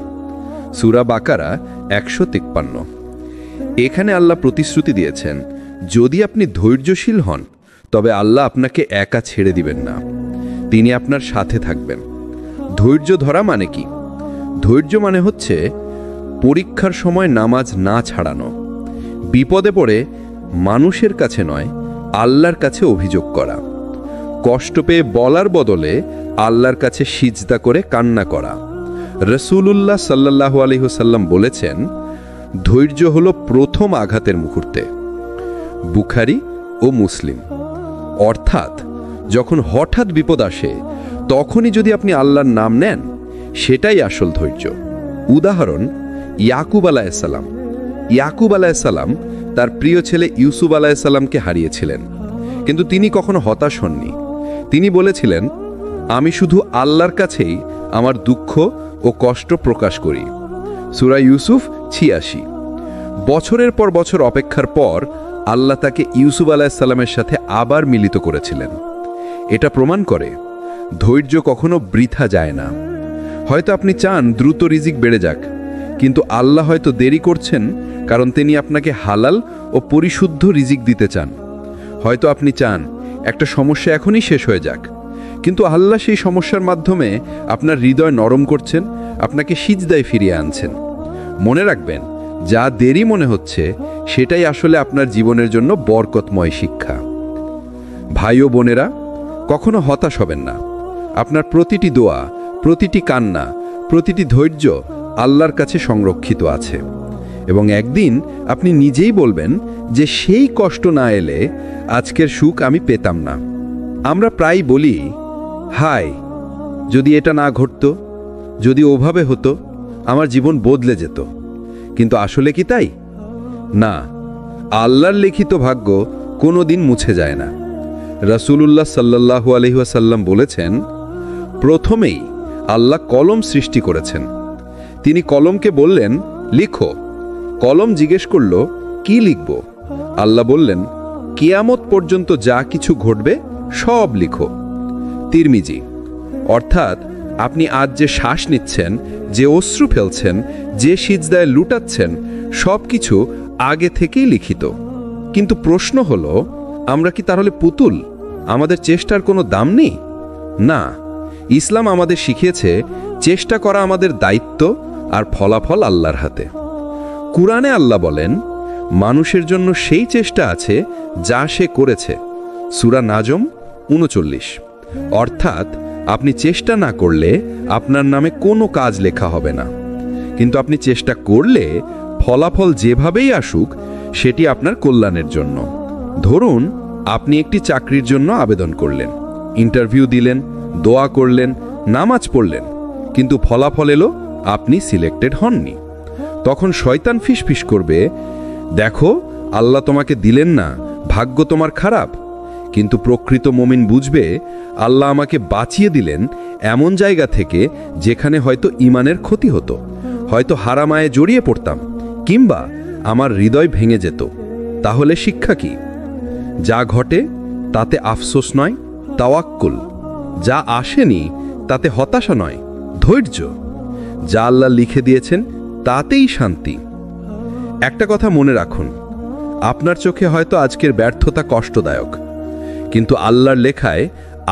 সূরা বাকারা 153। এখানে আল্লাহ প্রতিশ্রুতি দিয়েছেন, যদি আপনি ধৈর্যশীল হন তবে আল্লাহ আপনাকে একা ছেড়ে দিবেন না, তিনি আপনার সাথে থাকবেন। ধৈর্য ধরা মানে কি? ধৈর্য মানে হচ্ছে পরীক্ষার সময় নামাজ না ছাড়ানো, বিপদে পড়ে মানুষের কাছে নয় আল্লাহর কাছে অভিযোগ করা, কষ্ট পেয়ে বলার বদলে আল্লাহর কাছে সিজদা করে কান্না করা। রাসূলুল্লাহ সাল্লাল্লাহু আলাইহি ওয়াসাল্লাম বলেছেন, ধৈর্য হলো প্রথম আঘাতের মুহূর্তে। বুখারী ও মুসলিম। অর্থাৎ যখন হঠাৎ বিপদ আসে তখনই যদি আপনি আল্লাহর নাম নেন, সেটাই আসল ধৈর্য। উদাহরণ, ইয়াকুব আলাইহিসসালাম। ইয়াকুব আলাইহিসসালাম তার প্রিয় ছেলে ইউসুফ আলাইহিসসালামকে হারিয়েছিলেন, কিন্তু তিনি কখনো হতাশ হননি। তিনি বলেছিলেন, আমি শুধু আল্লাহর কাছেই আমার দুঃখ ও কষ্ট প্রকাশ করি। সূরা ইউসুফ ৮৬। বছরের পর বছর অপেক্ষার পর আল্লাহ তাকে ইউসুফ আলাইহিসসালামের সাথে আবার মিলিত করেছিলেন। এটা প্রমাণ করে ধৈর্য কখনো বৃথা যায় না। হয়তো আপনি চান দ্রুত রিজিক বেড়ে যাক, কিন্তু আল্লাহ হয়তো দেরি করছেন কারণ তিনি আপনাকে হালাল ও পরিশুদ্ধ রিজিক দিতে চান। হয়তো আপনি চান একটা সমস্যা এখনই শেষ হয়ে যাক, কিন্তু আল্লাহ সেই সমস্যার মাধ্যমে আপনার হৃদয় নরম করছেন, আপনাকে সিজদায় ফিরিয়ে আনছেন। মনে রাখবেন, যা দেরি মনে হচ্ছে সেটাই আসলে আপনার জীবনের জন্য বরকতময় শিক্ষা। ভাই ও বোনেরা, কখনো হতাশ হবেন না। আপনার প্রতিটি দোয়া, প্রতিটি কান্না, প্রতিটি ধৈর্য আল্লাহর কাছে সংরক্ষিত আছে, এবং একদিন আপনি নিজেই বলবেন যে সেই কষ্ট না এলে আজকের সুখ আমি পেতাম না। আমরা প্রায় বলি, হায় যদি এটা না ঘটতো, যদি ওভাবে হতো, আমার জীবন বদলে যেত। কিন্তু আসলে কি তাই? না, আল্লাহর লিখিত ভাগ্য কোনো দিন মুছে যায় না। রাসূলুল্লাহ সাল্লাল্লাহু আলাইহি ওয়াসাল্লাম বলেছেন, প্রথমেই আল্লাহ কলম সৃষ্টি করেছেন। তিনি কলমকে বললেন, লিখো। কলম জিজ্ঞেস করল, কি লিখব? আল্লাহ বললেন, কিয়ামত পর্যন্ত যা কিছু ঘটবে সব লিখো। তিরমিজি। অর্থাৎ আপনি আজ যে শ্বাস নিচ্ছেন, যে অশ্রু ফেলছেন, যে সিজদায় লুটাচ্ছেন, সব কিছু আগে থেকেই লিখিত। কিন্তু প্রশ্ন হলো, আমরা কি তাহলে পুতুল? আমাদের চেষ্টার কোনো দাম নেই? না, ইসলাম আমাদের শিখিয়েছে চেষ্টা করা আমাদের দায়িত্ব, আর ফলাফল আল্লাহর হাতে। কুরআনে আল্লাহ বলেন, মানুষের জন্য সেই চেষ্টা আছে যা সে করেছে। সূরা নাজম ৩৯। অর্থাৎ আপনি চেষ্টা না করলে আপনার নামে কোনো কাজ লেখা হবে না, কিন্তু আপনি চেষ্টা করলে ফলাফল যেভাবেই আসুক সেটি আপনার কল্যাণের জন্য। ধরুন, আপনি একটি চাকরির জন্য আবেদন করলেন, ইন্টারভিউ দিলেন, দোয়া করলেন, নামাজ পড়লেন, কিন্তু ফলাফল এলো আপনি সিলেক্টেড হননি। তখন শয়তান ফিসফিস করবে, দেখো আল্লাহ তোমাকে দিলেন না, ভাগ্য তোমার খারাপ। কিন্তু প্রকৃত মুমিন বুঝবে, আল্লাহ আমাকে বাঁচিয়ে দিলেন এমন জায়গা থেকে যেখানে হয়তো ঈমানের ক্ষতি হতো, হয়তো হারামায়ে জড়িয়ে পড়তাম, কিংবা আমার হৃদয় ভেঙে যেত। তাহলে শিক্ষা কি? যা ঘটে তাতে আফসোস নয়, তাওয়াক্কুল। যা আসেনি তাতে হতাশা নয়, ধৈর্য। যা আল্লাহ লিখে দিয়েছেন তাতেই শান্তি। একটা কথা মনে রাখুন, আপনার চোখে হয়তো আজকের ব্যর্থতা কষ্টদায়ক, কিন্তু আল্লাহর লেখায়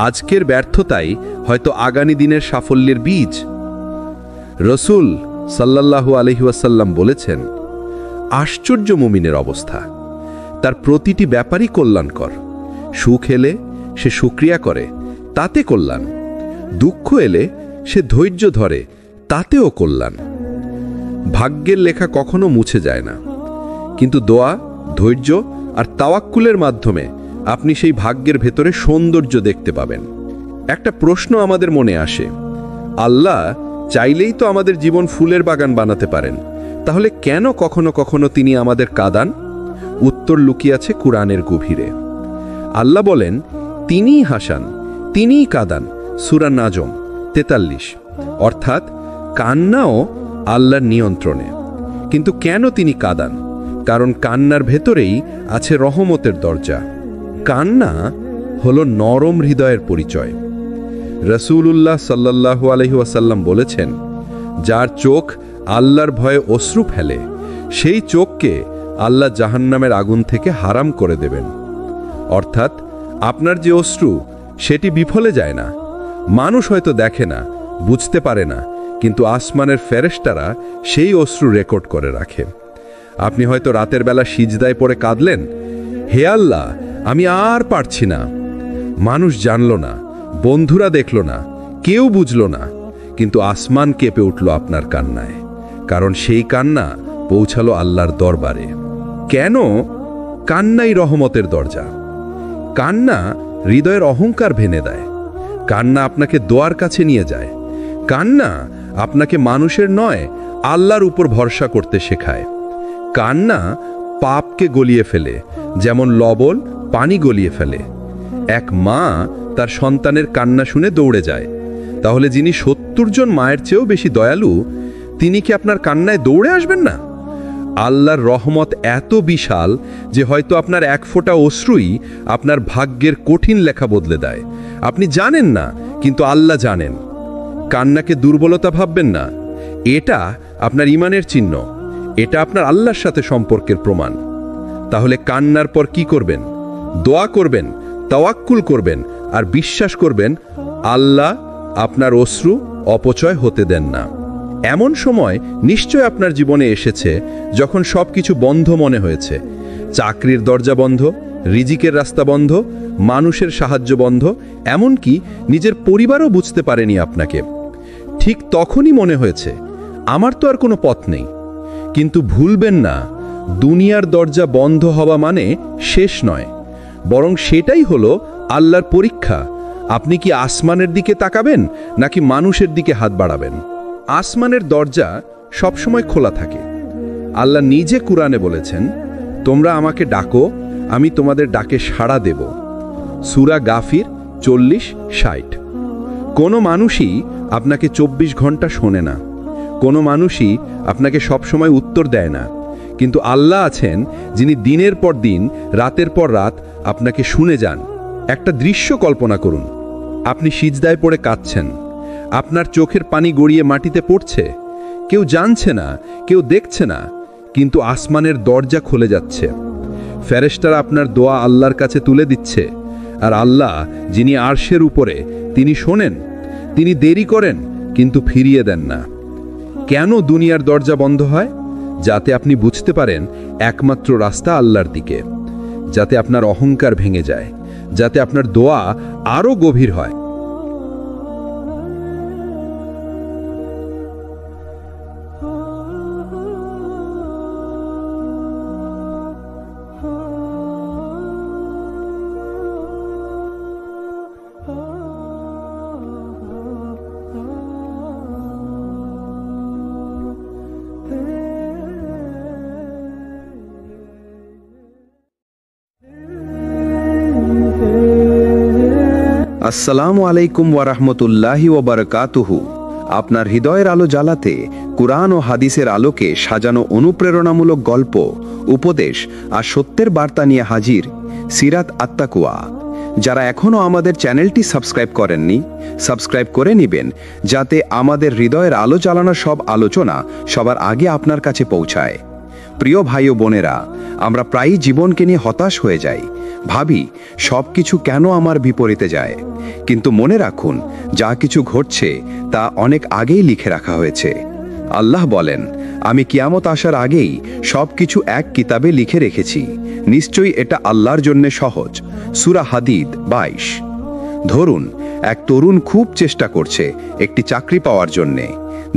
আজকের ব্যর্থতাই হয়তো আগামী দিনের সাফল্যের বীজ। রাসূল সাল্লাল্লাহু আলাইহি ওয়াসাল্লাম বলেছেন, আশ্চর্য মুমিনের অবস্থা, তার প্রতিটি ব্যাপারই কল্যাণকর। সুখ এলে সে শুকরিয়া করে, তাতে কল্যাণ। দুঃখ এলে সে ধৈর্য ধরে, তাতেও কল্যাণ। ভাগ্যের লেখা কখনো মুছে যায় না, কিন্তু দোয়া, ধৈর্য আর তাওয়াক্কুলের মাধ্যমে আপনি সেই ভাগ্যের ভেতরে সৌন্দর্য দেখতে পাবেন। একটা প্রশ্ন আমাদের মনে আসে, আল্লাহ চাইলেই তো আমাদের জীবন ফুলের বাগান বানাতে পারেন, তাহলে কেন কখনো কখনো তিনি আমাদের কাঁদান? উত্তর লুকিয়ে আছে কুরআনের গভীরে। আল্লাহ বলেন, তিনিই হাসান, তিনিই কাঁদান। সূরা নাজম ৪৩। অর্থাৎ কান্নাও আল্লাহর নিয়ন্ত্রণে। কিন্তু কেন তিনি কাঁদান? কারণ কান্নার ভেতরেই আছে রহমতের দরজা। কান্না হলো নরম হৃদয়ের পরিচয়। রাসূলুল্লাহ সাল্লাল্লাহু আলাইহি ওয়াসাল্লাম বলেছেন, যার চোখ আল্লাহর ভয়ে অশ্রু ফেলে, সেই চোখকে আল্লাহ জাহান্নামের আগুন থেকে হারাম করে দেবেন। অর্থাৎ আপনার যে অশ্রু, সেটি বিফলে যায় না। মানুষ হয়তো দেখে না, বুঝতে পারে না, কিন্তু আসমানের ফেরেশতারা সেই অশ্রু রেকর্ড করে রাখে। আপনি হয়তো রাতের বেলা সিজদায় পড়ে কাঁদলেন, হে আল্লাহ, আমি আর পারছি না। মানুষ জানল না, বন্ধুরা দেখল না, কেউ বুঝল না, কিন্তু আসমান কেঁপে উঠল আপনার কান্নায়, কারণ সেই কান্না পৌঁছালো আল্লাহর দরবারে। কেন? কান্নাই রহমতের দরজা। কান্না হৃদয়ের অহংকার ভেঙে দেয়। কান্না আপনাকে দোয়ার কাছে নিয়ে যায়। কান্না আপনাকে মানুষের নয়, আল্লাহর উপর ভরসা করতে শেখায়। কান্না পাপকে গলিয়ে ফেলে, যেমন লবণ পানি গলিয়ে ফেলে। এক মা তার সন্তানের কান্না শুনে দৌড়ে যায়, তাহলে যিনি ৭০ জন মায়ের চেয়েও বেশি দয়ালু, তিনি কি আপনার কান্নায় দৌড়ে আসবেন না? আল্লাহর রহমত এত বিশাল যে হয়তো আপনার এক ফোঁটা অশ্রুই আপনার ভাগ্যের কঠিন লেখা বদলে দেয়। আপনি জানেন না, কিন্তু আল্লাহ জানেন। কান্নাকে দুর্বলতা ভাববেন না। এটা আপনার ঈমানের চিহ্ন। এটা আপনার আল্লাহর সাথে সম্পর্কের প্রমাণ। তাহলে কান্নার পর কি করবেন? দোয়া করবেন, তাওয়াক্কুল করবেন, আর বিশ্বাস করবেন আল্লাহ আপনার অশ্রু অপচয় হতে দেন না। এমন সময় নিশ্চয় আপনার জীবনে এসেছে যখন সবকিছু বন্ধ মনে হয়েছে। চাকরির দরজা বন্ধ, রিজিকের রাস্তা বন্ধ, মানুষের সাহায্য বন্ধ, এমনকি নিজের পরিবারও বুঝতে পারেনি আপনাকে। ঠিক তখনই মনে হয়েছে আমার তো আর কোনো পথ নেই। কিন্তু ভুলবেন না, দুনিয়ার দরজা বন্ধ হওয়া মানে শেষ নয়, বরং সেটাই হলো আল্লাহর পরীক্ষা। আপনি কি আসমানের দিকে তাকাবেন নাকি মানুষের দিকে হাত বাড়াবেন? আসমানের দরজা সবসময় খোলা থাকে। আল্লাহ নিজে কুরআনে বলেছেন, তোমরা আমাকে ডাকো, আমি তোমাদের ডাকে সাড়া দেব। সূরা গাফির 40-60। কোনো মানুষই আপনাকে 24 ঘন্টা শোনে না, কোনো মানুষই আপনাকে সবসময় উত্তর দেয় না, কিন্তু আল্লাহ আছেন যিনি দিনের পর দিন, রাতের পর রাত আপনাকে শুনে যান। একটা দৃশ্য কল্পনা করুন, আপনি সিজদায় পড়ে কাঁদছেন, আপনার চোখের পানি গড়িয়ে মাটিতে পড়ছে, কেউ জানছে না, কেউ দেখছে না, কিন্তু আসমানের দরজা খুলে যাচ্ছে। ফেরেশতারা আপনার দোয়া আল্লাহর কাছে তুলে দিচ্ছে, আর আল্লাহ যিনি আরশের উপরে, তিনি শোনেন, তিনি দেরি করেন কিন্তু ফিরিয়ে দেন না। কেন দুনিয়ার দরজা বন্ধ হয়? যাতে আপনি বুঝতে পারেন একমাত্র রাস্তা আল্লাহর দিকে, যাতে আপনার অহংকার ভেঙে যায়, যাতে আপনার দোয়া আরও গভীর হয়। আসসালামু আলাইকুম ওয়ারাহমতুল্লাহি ওয়াবারাকাতুহু। আপনার হৃদয়ের আলো জ্বালাতে কুরআন ও হাদিসের আলোকে সাজানো অনুপ্রেরণামূলক গল্প, উপদেশ আর সত্যের বার্তা নিয়ে হাজির সিরাত আত-তাকওয়া। যারা এখনও আমাদের চ্যানেলটি সাবস্ক্রাইব করেননি, সাবস্ক্রাইব করে নেবেন, যাতে আমাদের হৃদয়ের আলো জ্বালানো সব আলোচনা সবার আগে আপনার কাছে পৌঁছায়। প্রিয় ভাই ও বোনেরা, আমরা প্রায়ই জীবনকে নিয়ে হতাশ হয়ে যাই, ভাবি সব কিছু কেন আমার বিপরীতে যায়। কিন্তু মনে রাখুন, যা কিছু ঘটছে তা অনেক আগেই লিখে রাখা হয়েছে। আল্লাহ বলেন, আমি কিয়ামত আসার আগেই সব কিছু এক কিতাবে লিখে রেখেছি। নিশ্চয়ই এটা আল্লাহর জন্য সহজ। সূরা হাদিদ 22। ধরুন, এক তরুণ খুব চেষ্টা করছে একটি চাকরি পাওয়ার জন্যে।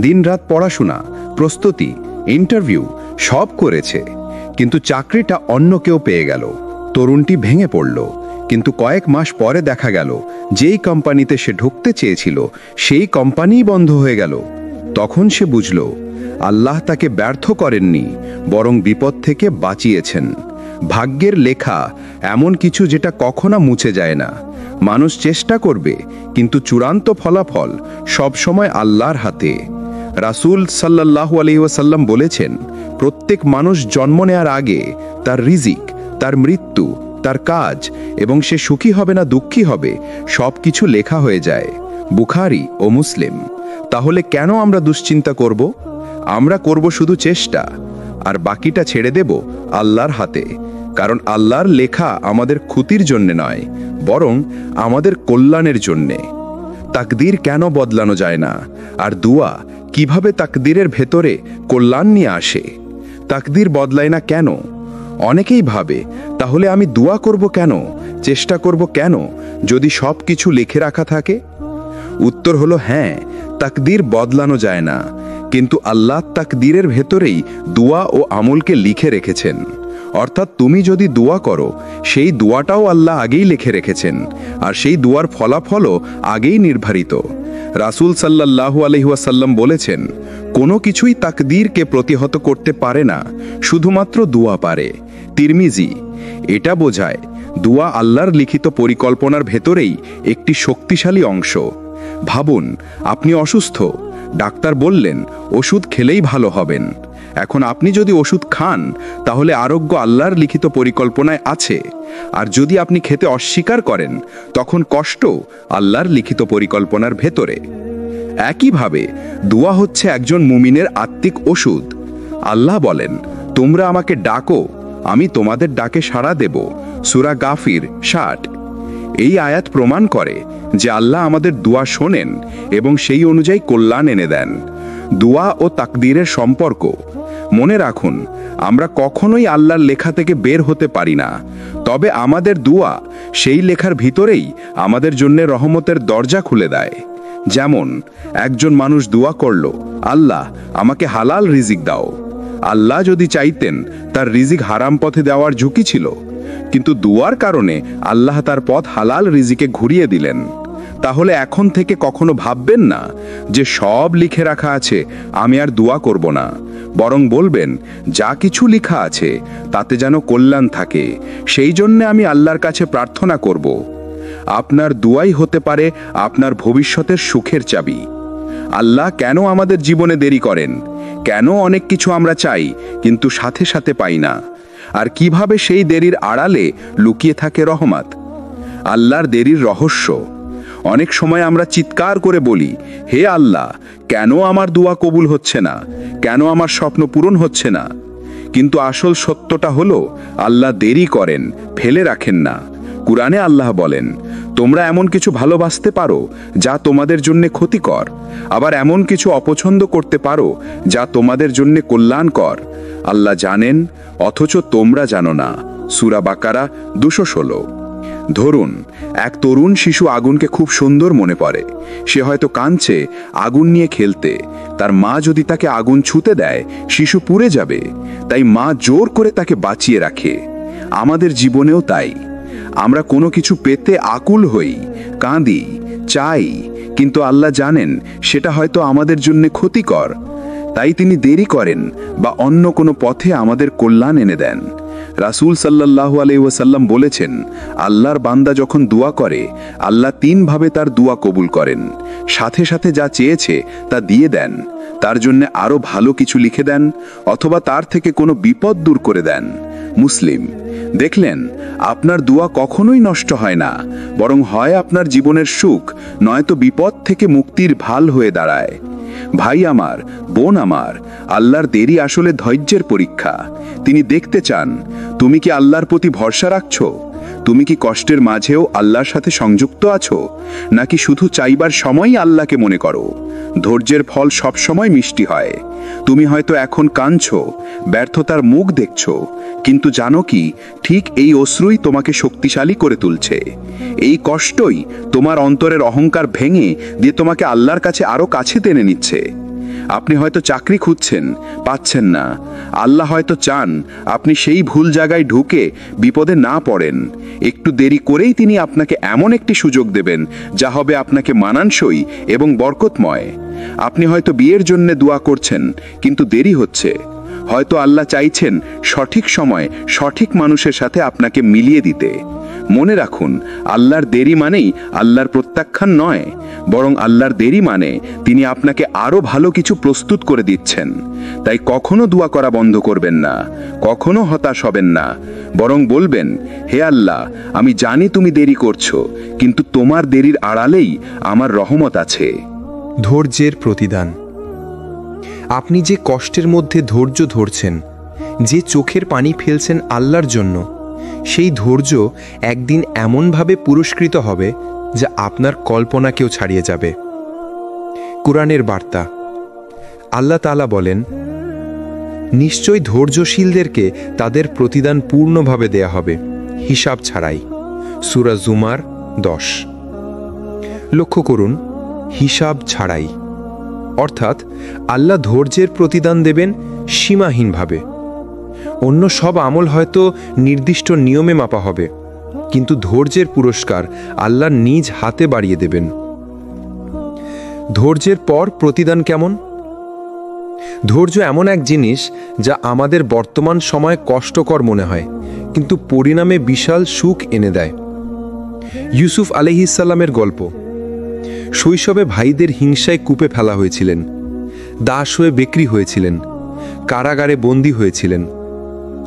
দিনরাত পড়াশোনা, প্রস্তুতি, ইন্টারভিউ সব করেছে, কিন্তু চাকরিটা অন্য কেউ পেয়ে গেল। তরুণটি ভেঙে পড়ল, কিন্তু কয়েক মাস পরে দেখা গেল যেই কোম্পানিতে সে ঢুকতে চেয়েছিল সেই কোম্পানিই বন্ধ হয়ে গেল। তখন সে বুঝল আল্লাহ তাকে ব্যর্থ করেননি, বরং বিপদ থেকে বাঁচিয়েছেন। ভাগ্যের লেখা এমন কিছু যেটা কখনো মুছে যায় না। মানুষ চেষ্টা করবে, কিন্তু চূড়ান্ত ফলাফল সবসময় আল্লাহর হাতে। রাসূল সাল্লাল্লাহু আলাইহি ওয়াসাল্লাম বলেছেন, প্রত্যেক মানুষ জন্ম নেয়ার আগে তার রিজিক, তার মৃত্যু, তার কাজ এবং সে সুখী হবে না দুঃখী হবে সব কিছু লেখা হয়ে যায়। বুখারী ও মুসলিম। তাহলে কেন আমরা দুশ্চিন্তা করব? আমরা করব শুধু চেষ্টা, আর বাকিটা ছেড়ে দেব আল্লাহর হাতে। কারণ আল্লাহর লেখা আমাদের ক্ষতির জন্য নয়, বরং আমাদের কল্যাণের জন্যে। তাকদীর কেন বদলানো যায় না? আর দুয়া কিভাবে তাকদীরের ভেতরে কল্যাণ নিয়ে আসে? তাকদীর বদলায় না কেন? অনেকেই ভাবে, তাহলে আমি দোয়া করব কেন, চেষ্টা করব কেন, যদি সব কিছু লিখে রাখা থাকে? উত্তর হলো হ্যাঁ, তাকদীর বদলানো যায় না, কিন্তু আল্লাহ তাকদীরের ভেতরেই দোয়া ও আমলকে লিখে রেখেছেন। অর্থাৎ তুমি যদি দোয়া করো, সেই দোয়াটাও আল্লাহ আগেই লিখে রেখেছেন, আর সেই দোয়ার ফলাফলও আগেই নির্ধারিত। রাসূল সাল্লাল্লাহু আলাইহি ওয়াসাল্লাম বলেছেন, কোনো কিছুই তাকদীরকে প্রতিহত করতে পারে না, শুধুমাত্র দোয়া পারে। তিরমিজি। এটা বোঝায় দোয়া আল্লাহর লিখিত পরিকল্পনার ভেতরেই একটি শক্তিশালী অংশ। ভাবুন, আপনি অসুস্থ, ডাক্তার বললেন ওষুধ খেলেই ভালো হবেন। এখন আপনি যদি ওষুধ খান তাহলে আরোগ্য আল্লাহর লিখিত পরিকল্পনায় আছে, আর যদি আপনি খেতে অস্বীকার করেন তখন কষ্ট আল্লাহর লিখিত পরিকল্পনার ভেতরে। একইভাবে দোয়া হচ্ছে একজন মুমিনের আত্মিক ওষুধ। আল্লাহ বলেন, তোমরা আমাকে ডাকো, আমি তোমাদের ডাকে সাড়া দেব। সূরা গাফির 60। এই আয়াত প্রমাণ করে যে আল্লাহ আমাদের দোয়া শোনেন এবং সেই অনুযায়ী কল্যাণ এনে দেন। দোয়া ও তাকদীরের সম্পর্ক। মনে রাখুন, আমরা কখনোই আল্লাহর লেখা থেকে বের হতে পারি না, তবে আমাদের দোয়া সেই লেখার ভিতরেই আমাদের জন্য রহমতের দরজা খুলে দেয়। যেমন একজন মানুষ দোয়া করল, আল্লাহ আমাকে হালাল রিজিক দাও। আল্লাহ যদি চাইতেন তার রিজিক হারাম পথে দেওয়ার ঝুঁকি ছিল, কিন্তু দোয়ার কারণে আল্লাহ তার পথ হালাল রিজিকে ঘুরিয়ে দিলেন। তাহলে এখন থেকে কখনো ভাববেন না যে সব লিখে রাখা আছে, আমি আর দোয়া করব না। বরং বলবেন, যা কিছু লেখা আছে তাতে যেন কল্যাণ থাকে, সেই জন্য আমি আল্লাহর কাছে প্রার্থনা করব। আপনার দোয়াই হতে পারে আপনার ভবিষ্যতের সুখের চাবি। আল্লাহ কেন আমাদের জীবনে দেরি করেন? কেন অনেক কিছু আমরা চাই কিন্তু সাথে সাথে পাই না? আর কিভাবে সেই দেরির আড়ালে লুকিয়ে থাকে রহমত? আল্লাহর দেরির রহস্য। অনেক সময় আমরা চিৎকার করে বলি, হে আল্লাহ, কেন আমার দোয়া কবুল হচ্ছে না? কেন আমার স্বপ্ন পূরণ হচ্ছে না? কিন্তু আসল সত্যটা হলো, আল্লাহ দেরি করেন, ফেলে রাখেন না। কুরআনে আল্লাহ বলেন, তোমরা এমন কিছু ভালোবাসতে পারো যা তোমাদের জন্য ক্ষতিকর, আবার এমন কিছু অপছন্দ করতে পারো যা তোমাদের জন্য কল্যাণকর। আল্লাহ জানেন, অথচ তোমরা জানো না। সূরা বাকারা 216। ধরুন, এক তরুণ শিশু আগুনকে খুব সুন্দর মনে পড়ে। সে হয়তো কাঁদছে আগুন নিয়ে খেলতে। তার মা যদি তাকে আগুন ছুঁতে দেয়, শিশু পুড়ে যাবে। তাই মা জোর করে তাকে বাঁচিয়ে রাখে। আমাদের জীবনেও তাই। আমরা কোনো কিছু পেতে আকুল হই, কাঁদি, চাই, কিন্তু আল্লাহ জানেন সেটা হয়তো আমাদের জন্য ক্ষতিকর। তাই তিনি দেরি করেন বা অন্য কোনো পথে আমাদের কল্যাণ এনে দেন। রাসূল সাল্লাল্লাহু আলাইহি ওয়াসাল্লাম বলেছেন, আল্লাহর বান্দা যখন দোয়া করে, আল্লাহ 3 ভাবে তার দোয়া কবুল করেন। সাথে সাথে যা চেয়েছে তা দিয়ে দেন, তার জন্য আরো ভালো কিছু লিখে দেন, অথবা তার থেকে কোনো বিপদ দূর করে দেন। মুসলিম। দেখলেন, আপনার দোয়া কখনোই নষ্ট হয় না, বরং হয় আপনার জীবনের সুখ, নয়তো বিপদ থেকে মুক্তির ভাল হয়ে দাঁড়ায়। ভাই আমার, বোন আমার, আল্লাহর দেরি আসলে ধৈর্যের পরীক্ষা। তিনি দেখতে চান তুমি কি আল্লাহর প্রতি ভরসা রাখছো, তুমি কি কষ্টের মাঝেও আল্লাহর সাথে সংযুক্ত আছো, নাকি শুধু চাইবার সময়ই আল্লাহকে মনে করো। ধৈর্যের ফল সবসময় মিষ্টি হয়। তুমি হয়তো এখন কাঁদছো, ব্যর্থতার মুখ দেখছো, কিন্তু জানো কি, ঠিক এই অশ্রুই তোমাকে শক্তিশালী করে তুলছে। এই কষ্টই তোমার অন্তরের অহংকার ভেঙে দিয়ে তোমাকে আল্লাহর কাছে আরো কাছে টেনে নিচ্ছে। আপনি হয়তো চাকরি খুঁজছেন, পাচ্ছেন না। আল্লাহ হয়তো চান আপনি সেই ভুল জায়গায় ঢুকে বিপদে না পড়েন। একটু দেরি করেই তিনি আপনাকে এমন একটি সুযোগ দেবেন যা হবে আপনাকে মানানসই এবং বরকতময়। আপনি হয়তো বিয়ের জন্য দোয়া করছেন, কিন্তু দেরি হচ্ছে। হয়তো আল্লাহ চাইছেন সঠিক সময় সঠিক মানুষের সাথে আপনাকে মিলিয়ে দিতে। মনে রাখুন, আল্লাহর দেরি মানেই আল্লাহর প্রত্যাখ্যান নয়, বরং আল্লাহর দেরি মানে তিনি আপনাকে আরো ভালো কিছু প্রস্তুত করে দিচ্ছেন। তাই কখনো দোয়া করা বন্ধ করবেন না, কখনো হতাশ হবেন না, বরং বলবেন, হে আল্লাহ, আমি জানি তুমি দেরি করছো, কিন্তু তোমার দেরির আড়ালেই আমার রহমত আছে। ধৈর্যের প্রতিদান। আপনি যে কষ্টের মধ্যে ধৈর্য ধরছেন, যে চোখের পানি ফেলছেন আল্লাহর জন্য, সেই ধৈর্য একদিন এমনভাবে পুরস্কৃত হবে যা আপনার কল্পনাকেও ছাড়িয়ে যাবে। কুরআনের বার্তা। আল্লাহ তাআলা বলেন, নিশ্চয় ধৈর্যশীলদেরকে তাদের প্রতিদান পূর্ণভাবে দেয়া হবে, হিসাব ছাড়াই। সূরা জুমার 10। লক্ষ্য করুন, হিসাব ছাড়াই, অর্থাৎ আল্লাহ ধৈর্যের প্রতিদান দেবেন সীমাহীনভাবে। অন্য সব আমল হয়তো নির্দিষ্ট নিয়মে মাপা হবে, কিন্তু ধৈর্যের পুরস্কার আল্লাহ নিজ হাতে বাড়িয়ে দেবেন। ধৈর্যের পর প্রতিদান কেমন? ধৈর্য এমন এক জিনিস যা আমাদের বর্তমান সময়ে কষ্টকর মনে হয়, কিন্তু পরিণামে বিশাল সুখ এনে দেয়। ইউসুফ আলাইহিস সালামের গল্প। শৈশবে ভাইদের হিংসায় কূপে ফেলা হয়েছিলেন, দাস হয়ে বিক্রি হয়েছিলেন, কারাগারে বন্দী হয়েছিলেন,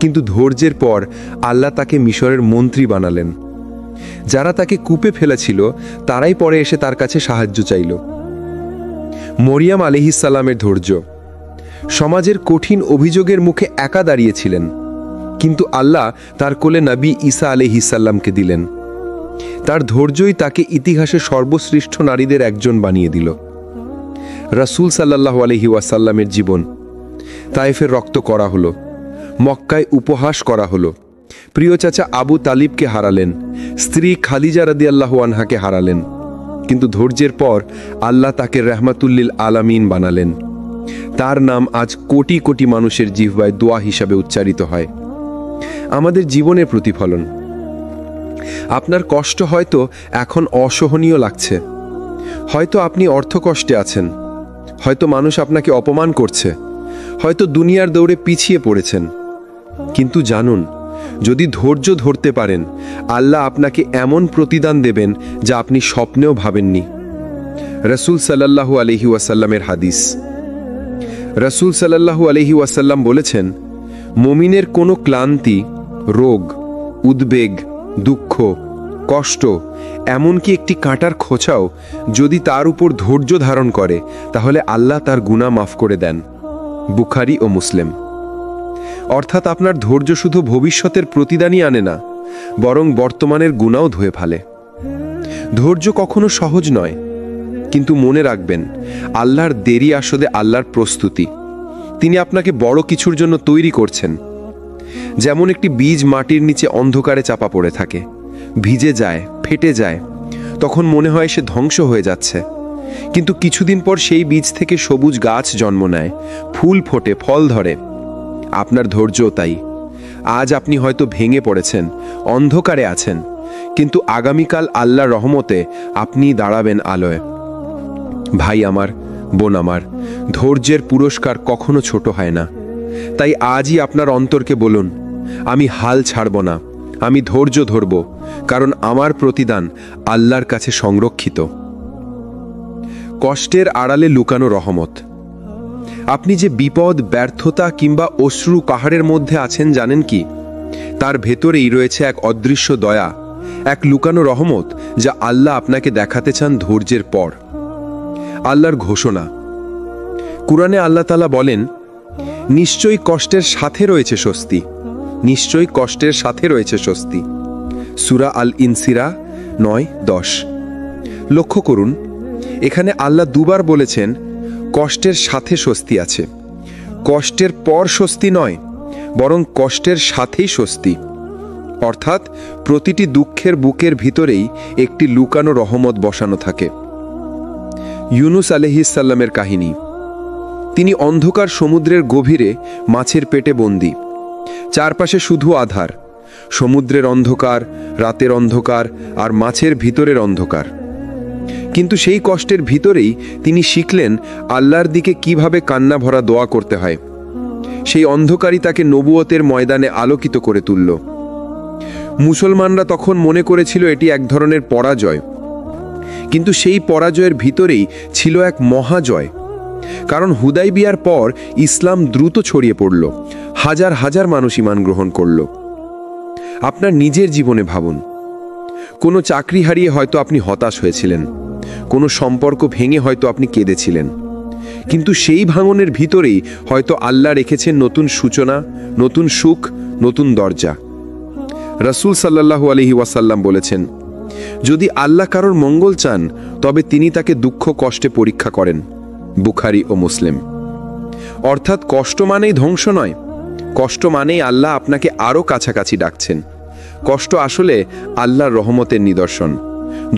কিন্তু ধৈর্যের পর আল্লাহ তাকে মিশরের মন্ত্রী বানালেন। যারা তাকে কূপে ফেলেছিল তারাই পরে এসে তার কাছে সাহায্য চাইল। মরিয়াম আলাইহিসসালামের ধৈর্য। সমাজের কঠিন অভিযোগের মুখে একা দাঁড়িয়েছিলেন, কিন্তু আল্লাহ তার কোলে নবী ঈসা আলাইহিসসালামকে দিলেন। তার ধৈর্যই তাকে ইতিহাসে সর্বশ্রেষ্ঠ নারীদের একজন বানিয়ে দিল। রাসূল সাল্লাল্লাহু আলাইহি ওয়াসাল্লামের জীবন। তায়েফের রক্ত করা হলো, মক্কায় উপহাস করা হলো, প্রিয় চাচা আবু তালিবকে হারালেন, স্ত্রী খাদিজা রাদিয়াল্লাহু আনহাকে হারালেন, কিন্তু ধৈর্যের পর আল্লাহ তাকে রাহমাতুল্লিল আলামিন বানালেন। তার নাম আজ কোটি কোটি মানুষের জিহ্বায় দোয়া হিসাবে উচ্চারিত হয়। আমাদের জীবনের প্রতিফলন। আপনার কষ্ট হয়তো এখন অসহনীয় লাগছে, হয়তো আপনি অর্থকষ্টে আছেন, হয়তো মানুষ আপনাকে অপমান করছে, হয়তো দুনিয়ার দৌড়ে পিছিয়ে পড়েছেন, কিন্তু জানুন, যদি ধৈর্য ধরতে পারেন, আল্লাহ আপনাকে এমন প্রতিদান দেবেন যা আপনি স্বপ্নেও ভাবেননি। রাসূল সাল্লাল্লাহু আলাইহি ওয়াসাল্লামের হাদিস। রাসূল সাল্লাল্লাহু আলাইহি ওয়াসাল্লাম বলেছেন, মুমিনের কোনো ক্লান্তি, রোগ, উদ্বেগ, দুঃখ, কষ্ট, এমনকি একটি কাঁটার খোঁচাও যদি তার উপর ধৈর্য ধারণ করে, তাহলে আল্লাহ তার গুনাহ মাফ করে দেন। বুখারী ও মুসলিম। অর্থাৎ আপনার ধৈর্য শুধু ভবিষ্যতের প্রতিদানই আনে না, বরং বর্তমানের গুনাহও ধুয়ে ফেলে। ধৈর্য কখনো সহজ নয়, কিন্তু মনে রাখবেন, আল্লাহর দেরি আসলে আল্লাহর প্রস্তুতি। তিনি আপনাকে বড় কিছুর জন্য তৈরি করছেন। যেমন একটি বীজ মাটির নিচে অন্ধকারে চাপা পড়ে থাকে, ভিজে যায়, ফেটে যায়, তখন মনে হয় সে ধ্বংস হয়ে যাচ্ছে, কিন্তু কিছুদিন পর সেই বীজ থেকে সবুজ গাছ জন্ম নেয়, ফুল ফোটে, ফল ধরে। আপনার ধৈর্যও তাই। আজ আপনি হয়তো ভেঙে পড়েছেন, অন্ধকারে আছেন, কিন্তু আগামীকাল আল্লাহর রহমতে আপনি দাঁড়াবেন আলোয়। ভাই আমার, বোন আমার, ধৈর্যের পুরস্কার কখনো ছোট হয় না। তাই আজই আপনার অন্তরকে বলুন, আমি হাল ছাড়ব না, আমি ধৈর্য ধরব, কারণ আমার প্রতিদান আল্লাহর কাছে সংরক্ষিত। কষ্টের আড়ালে লুকানো রহমত। আপনি যে বিপদ, ব্যর্থতা কিংবা অশ্রু পাহাড়ের মধ্যে আছেন জানেন কি? তার ভেতরেই রয়েছে এক অদৃশ্য দয়া, এক লুকানো রহমত, যা আল্লাহ আপনাকে দেখাতে চান ধৈর্যের পর। আল্লাহর ঘোষণা। কুরআনে আল্লাহ তাআলা বলেন, নিশ্চয়ই কষ্টের সাথে রয়েছে স্বস্তি, নিশ্চয়ই কষ্টের সাথে রয়েছে স্বস্তি। সূরা আল ইনসিরা 9-10। লক্ষ্য করুন, এখানে আল্লাহ দুবার বলেছেন কষ্টের সাথে স্বস্তি আছে। কষ্টের পর স্বস্তি নয়, বরং কষ্টের সাথেই স্বস্তি। অর্থাৎ প্রতিটি দুঃখের বুকের ভিতরেই একটি লুকানো রহমত বসানো থাকে। ইউনুস আলাইহিসসালামের কাহিনী। তিনি অন্ধকার সমুদ্রের গভীরে মাছের পেটে বন্দী। চারপাশে শুধু আধার, সমুদ্রের অন্ধকার, রাতের অন্ধকার আর মাছের ভিতরের অন্ধকার। কিন্তু সেই কষ্টের ভিতরেই তিনি শিখলেন আল্লাহর দিকে কিভাবে কান্না ভরা দোয়া করতে হয়। সেই অন্ধকারই তাকে নবুয়তের ময়দানে আলোকিত করে তুলল। মুসলমানরা তখন মনে করেছিল এটি এক ধরনের পরাজয়, কিন্তু সেই পরাজয়ের ভিতরেই ছিল এক মহাজয়। কারণ হুদাইবিয়ার পর ইসলাম দ্রুত ছড়িয়ে পড়ল, হাজার হাজার মানুষ ঈমান গ্রহণ করল। আপনার নিজের জীবনে ভাবুন, কোনো চাকরি হারিয়ে হয়তো আপনি হতাশ হয়েছিলেন, কোনো সম্পর্ক ভেঙে হয়তো আপনি কেঁদেছিলেন, কিন্তু সেই ভাঙনের ভিতরেই হয়তো আল্লাহ রেখেছেন নতুন সূচনা, নতুন সুখ, নতুন দরজা। রাসূল সাল্লাল্লাহু আলাইহি ওয়াসাল্লাম বলেছেন, যদি আল্লাহ কারোর মঙ্গল চান তবে তিনি তাকে দুঃখ কষ্টে পরীক্ষা করেন। বুখারী ও মুসলিম। অর্থাৎ কষ্ট মানেই ধ্বংস নয়, কষ্ট মানেই আল্লাহ আপনাকে আরও কাছাকাছি ডাকছেন। কষ্ট আসলে আল্লাহর রহমতের নিদর্শন,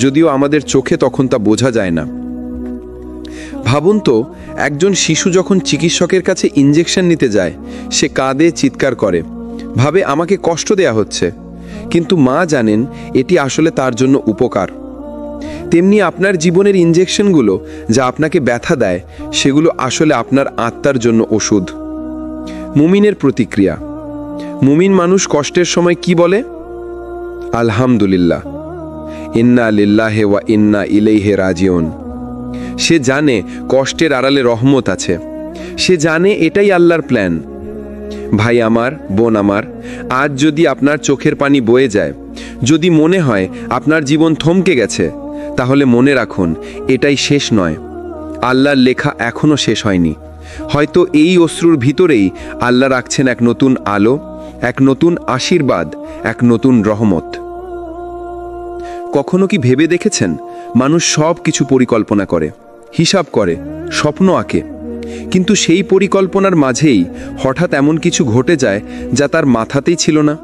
যদিও আমাদের চোখে তখন তা বোঝা যায় না। ভাবুন তো, একজন শিশু যখন চিকিৎসকের কাছে ইনজেকশন নিতে যায়, সে কাঁদে, চিৎকার করে, ভাবে আমাকে কষ্ট দেয়া হচ্ছে, কিন্তু মা জানেন এটি আসলে তার জন্য উপকার। তেমনি আপনার জীবনের ইনজেকশনগুলো যা আপনাকে ব্যথা দেয়, সেগুলো আসলে আপনার আত্মার জন্য ওষুধ। মুমিনের প্রতিক্রিয়া। মুমিন মানুষ কষ্টের সময় কি বলে? আলহামদুলিল্লাহ, ইন্না লিল্লাহি ওয়া ইন্না ইলাইহি রাজিউন। সে জানে কষ্টের আড়ালে রহমত আছে, সে জানে এটাই আল্লাহর প্ল্যান। ভাই আমার, বোন আমার, আজ যদি আপনার চোখের পানি বয়ে যায়, যদি মনে হয় আপনার জীবন থমকে গেছে, তাহলে মনে রাখুন এটাই শেষ নয়। আল্লাহর লেখা এখনো শেষ হয়নি। হয়তো এই অশ্রুর ভিতরেই আল্লাহ রাখছেন এক নতুন আলো, এক নতুন আশীর্বাদ, এক নতুন রহমত। কখনো কি ভেবে দেখেছেন, মানুষ সব কিছু পরিকল্পনা করে, হিসাব করে, স্বপ্ন আঁকে, কিন্তু সেই পরিকল্পনার মাঝেই হঠাৎ এমন কিছু ঘটে যায় যা তার মাথাতেই ছিল না।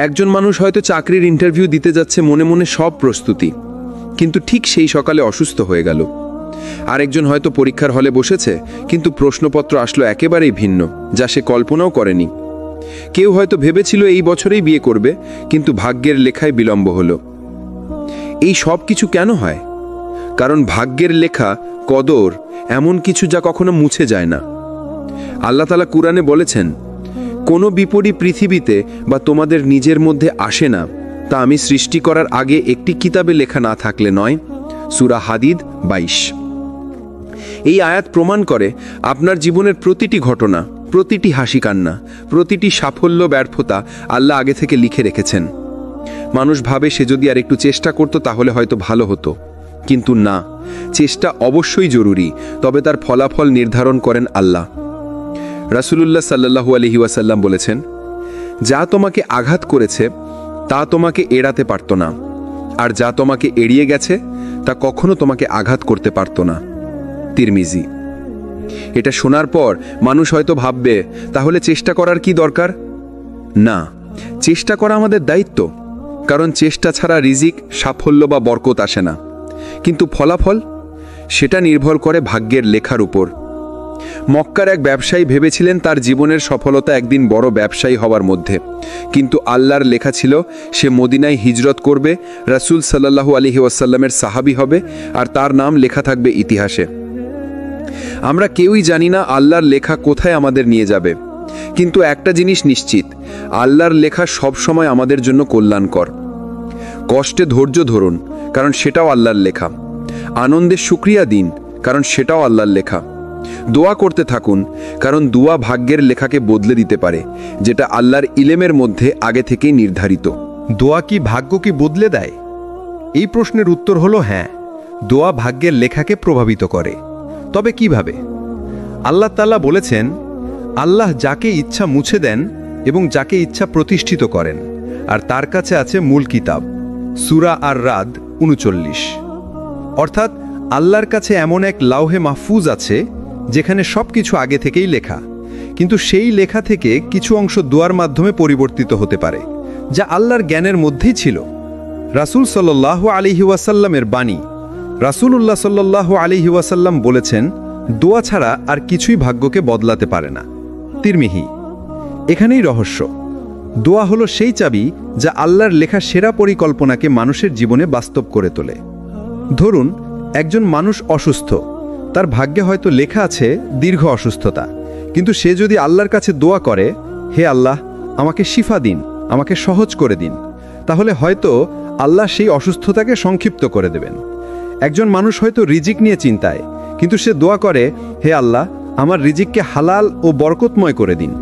একজন মানুষ হয়তো চাকরির ইন্টারভিউ দিতে যাচ্ছে মনে মনে সব প্রস্তুতি, কিন্তু ঠিক সেই সকালে অসুস্থ হয়ে গেল। আরেকজন হয়তো পরীক্ষার হলে বসেছে, কিন্তু প্রশ্নপত্র আসলো একেবারেই ভিন্ন, যা সে কল্পনাও করেনি। কেউ হয়তো ভেবেছিল এই বছরেই বিয়ে করবে, কিন্তু ভাগ্যের লেখায় বিলম্ব হলো। এই সব কিছু কেন হয়? কারণ ভাগ্যের লেখা, কদর এমন কিছু যা কখনো মুছে যায় না। আল্লাহ তাআলা কুরআনে বলেছেন, কোনো বিপরী পৃথিবীতে বা তোমাদের নিজের মধ্যে আসে না, তা আমি সৃষ্টি করার আগে একটি কিতাবে লেখা না থাকলে নয়। সূরা হাদিদ 22। এই আয়াত প্রমাণ করে আপনার জীবনের প্রতিটি ঘটনা, প্রতিটি হাসি কান্না, প্রতিটি সাফল্য ব্যর্থতা আল্লাহ আগে থেকে লিখে রেখেছেন। মানুষ ভাবে সে যদি আর একটু চেষ্টা করত তাহলে হয়তো ভালো হতো, কিন্তু না, চেষ্টা অবশ্যই জরুরি, তবে তার ফলাফল নির্ধারণ করেন আল্লাহ। রাসূলুল্লাহ সাল্লাল্লাহু আলাইহি ওয়াসাল্লাম বলেছেন, যা তোমাকে আঘাত করেছে তা তোমাকে এড়াতে পারত না, আর যা তোমাকে এড়িয়ে গেছে তা কখনো তোমাকে আঘাত করতে পারত না। তিরমিজি। এটা শোনার পর মানুষ হয়তো ভাববে, তাহলে চেষ্টা করার কি দরকার? না, চেষ্টা করা আমাদের দায়িত্ব, কারণ চেষ্টা ছাড়া রিজিক, সাফল্য বা বরকত আসে না। কিন্তু ফলাফল, সেটা নির্ভর করে ভাগ্যের লেখার উপর। মক্কার এক ব্যবসায়ী ভেবেছিলেন তার জীবনের সফলতা একদিন বড় ব্যবসায়ী হওয়ার মধ্যে, কিন্তু আল্লাহর লেখা ছিল সে মদিনায় হিজরত করবে, রাসূল সাল্লাল্লাহু আলাইহি ওয়াসাল্লামের সাহাবী হবে, আর তার নাম লেখা থাকবে ইতিহাসে। আমরা কেউই জানি না আল্লাহর লেখা কোথায় আমাদের নিয়ে যাবে, কিন্তু একটা জিনিস নিশ্চিত, আল্লাহর লেখা সব সময় আমাদের জন্য কল্যাণকর। কষ্টে ধৈর্য ধরুন, কারণ সেটাও আল্লাহর লেখা। আনন্দে শুকরিয়া দিন, কারণ সেটাও আল্লাহর লেখা। দোয়া করতে থাকুন, কারণ দোয়া ভাগ্যের লেখাকে বদলে দিতে পারে, যেটা আল্লাহর ইলেমের মধ্যে আগে থেকেই নির্ধারিত। দোয়া কি ভাগ্যকে বদলে দেয়? এই প্রশ্নের উত্তর হলো হ্যাঁ, দোয়া ভাগ্যের লেখাকে প্রভাবিত করে। তবে কিভাবে? আল্লাহ তাআলা বলেছেন, আল্লাহ যাকে ইচ্ছা মুছে দেন এবং যাকে ইচ্ছা প্রতিষ্ঠিত করেন, আর তার কাছে আছে মূল কিতাব। সূরা আর-রাদ ৩৯। অর্থাৎ আল্লাহর কাছে এমন এক লাওহে মাহফুজ আছে যেখানে সব কিছু আগে থেকেই লেখা, কিন্তু সেই লেখা থেকে কিছু অংশ দোয়ার মাধ্যমে পরিবর্তিত হতে পারে, যা আল্লাহর জ্ঞানের মধ্যেই ছিল। রাসূল সাল্লাল্লাহু আলাইহি ওয়াসাল্লামের বাণী। রাসূলুল্লাহ সাল্লাল্লাহু আলাইহি ওয়াসাল্লাম বলেছেন, দোয়া ছাড়া আর কিছুই ভাগ্যকে বদলাতে পারে না। তিরমিহি। এখানেই রহস্য। দোয়া হলো সেই চাবি যা আল্লাহর লেখা সেরা পরিকল্পনাকে মানুষের জীবনে বাস্তব করে তোলে। ধরুন, একজন মানুষ অসুস্থ, তার ভাগ্যে হয়তো লেখা আছে দীর্ঘ অসুস্থতা, কিন্তু সে যদি আল্লাহর কাছে দোয়া করে, হে আল্লাহ, আমাকে শিফা দিন, আমাকে সহজ করে দিন, তাহলে হয়তো আল্লাহ সেই অসুস্থতাকে সংক্ষিপ্ত করে দেবেন। একজন মানুষ হয়তো রিজিক নিয়ে চিন্তায়, কিন্তু সে দোয়া করে, হে আল্লাহ, আমার রিজিককে হালাল ও বরকতময় করে দিন,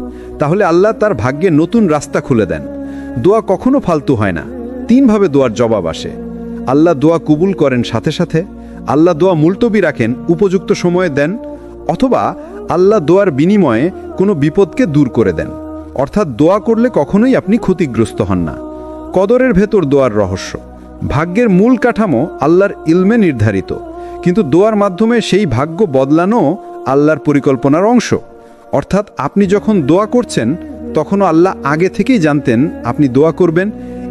তাহলে আল্লাহ তার ভাগ্যে নতুন রাস্তা খুলে দেন। দোয়া কখনো ফালতু হয় না। 3 ভাবে দোয়ার জবাব আসে। আল্লাহ দোয়া কবুল করেন সাথে সাথে, আল্লাহ দোয়া মুলতবি রাখেন, উপযুক্ত সময়ে দেন, অথবা আল্লাহ দোয়ার বিনিময়ে কোনো বিপদকে দূর করে দেন। অর্থাৎ দোয়া করলে কখনোই আপনি ক্ষতিগ্রস্ত হন না। কদরের ভেতর দোয়ার রহস্য। ভাগ্যের মূল কাঠামো আল্লাহর ইলমে নির্ধারিত, কিন্তু দোয়ার মাধ্যমে সেই ভাগ্য বদলানো আল্লাহর পরিকল্পনার অংশ। অর্থাৎ আপনি যখন দোয়া করছেন, তখনও আল্লাহ আগে থেকেই জানতেন আপনি দোয়া করবেন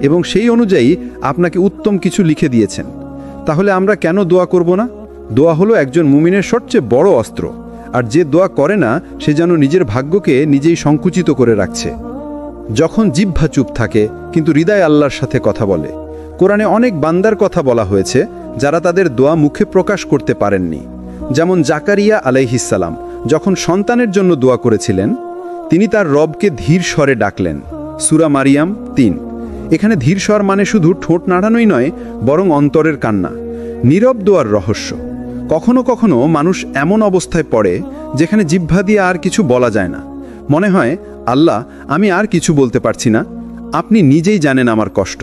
এবং সেই অনুযায়ী আপনাকে উত্তম কিছু লিখে দিয়েছেন। তাহলে আমরা কেন দোয়া করব না? দোয়া হলো একজন মুমিনের সবচেয়ে বড় অস্ত্র, আর যে দোয়া করে না সে যেন নিজের ভাগ্যকে নিজেই সংকুচিত করে রাখছে। যখন জিহ্বা চুপ থাকে কিন্তু হৃদয় আল্লাহর সাথে কথা বলে। কোরআনে অনেক বান্দার কথা বলা হয়েছে যারা তাদের দোয়া মুখে প্রকাশ করতে পারেননি। যেমন জাকারিয়া আলাইহিস সালাম যখন সন্তানের জন্য দোয়া করেছিলেন, তিনি তার রবকে ধীর স্বরে ডাকলেন। সূরা মারিয়াম ৩। এখানে ধীর স্বর মানে শুধু ঠোঁট নাড়ানোই নয়, বরং অন্তরের কান্না। নীরব দোয়ার রহস্য। কখনো কখনো মানুষ এমন অবস্থায় পড়ে যেখানে জিহ্বা দিয়ে আর কিছু বলা যায় না। মনে হয়, আল্লাহ, আমি আর কিছু বলতে পারছি না, আপনি নিজেই জানেন আমার কষ্ট।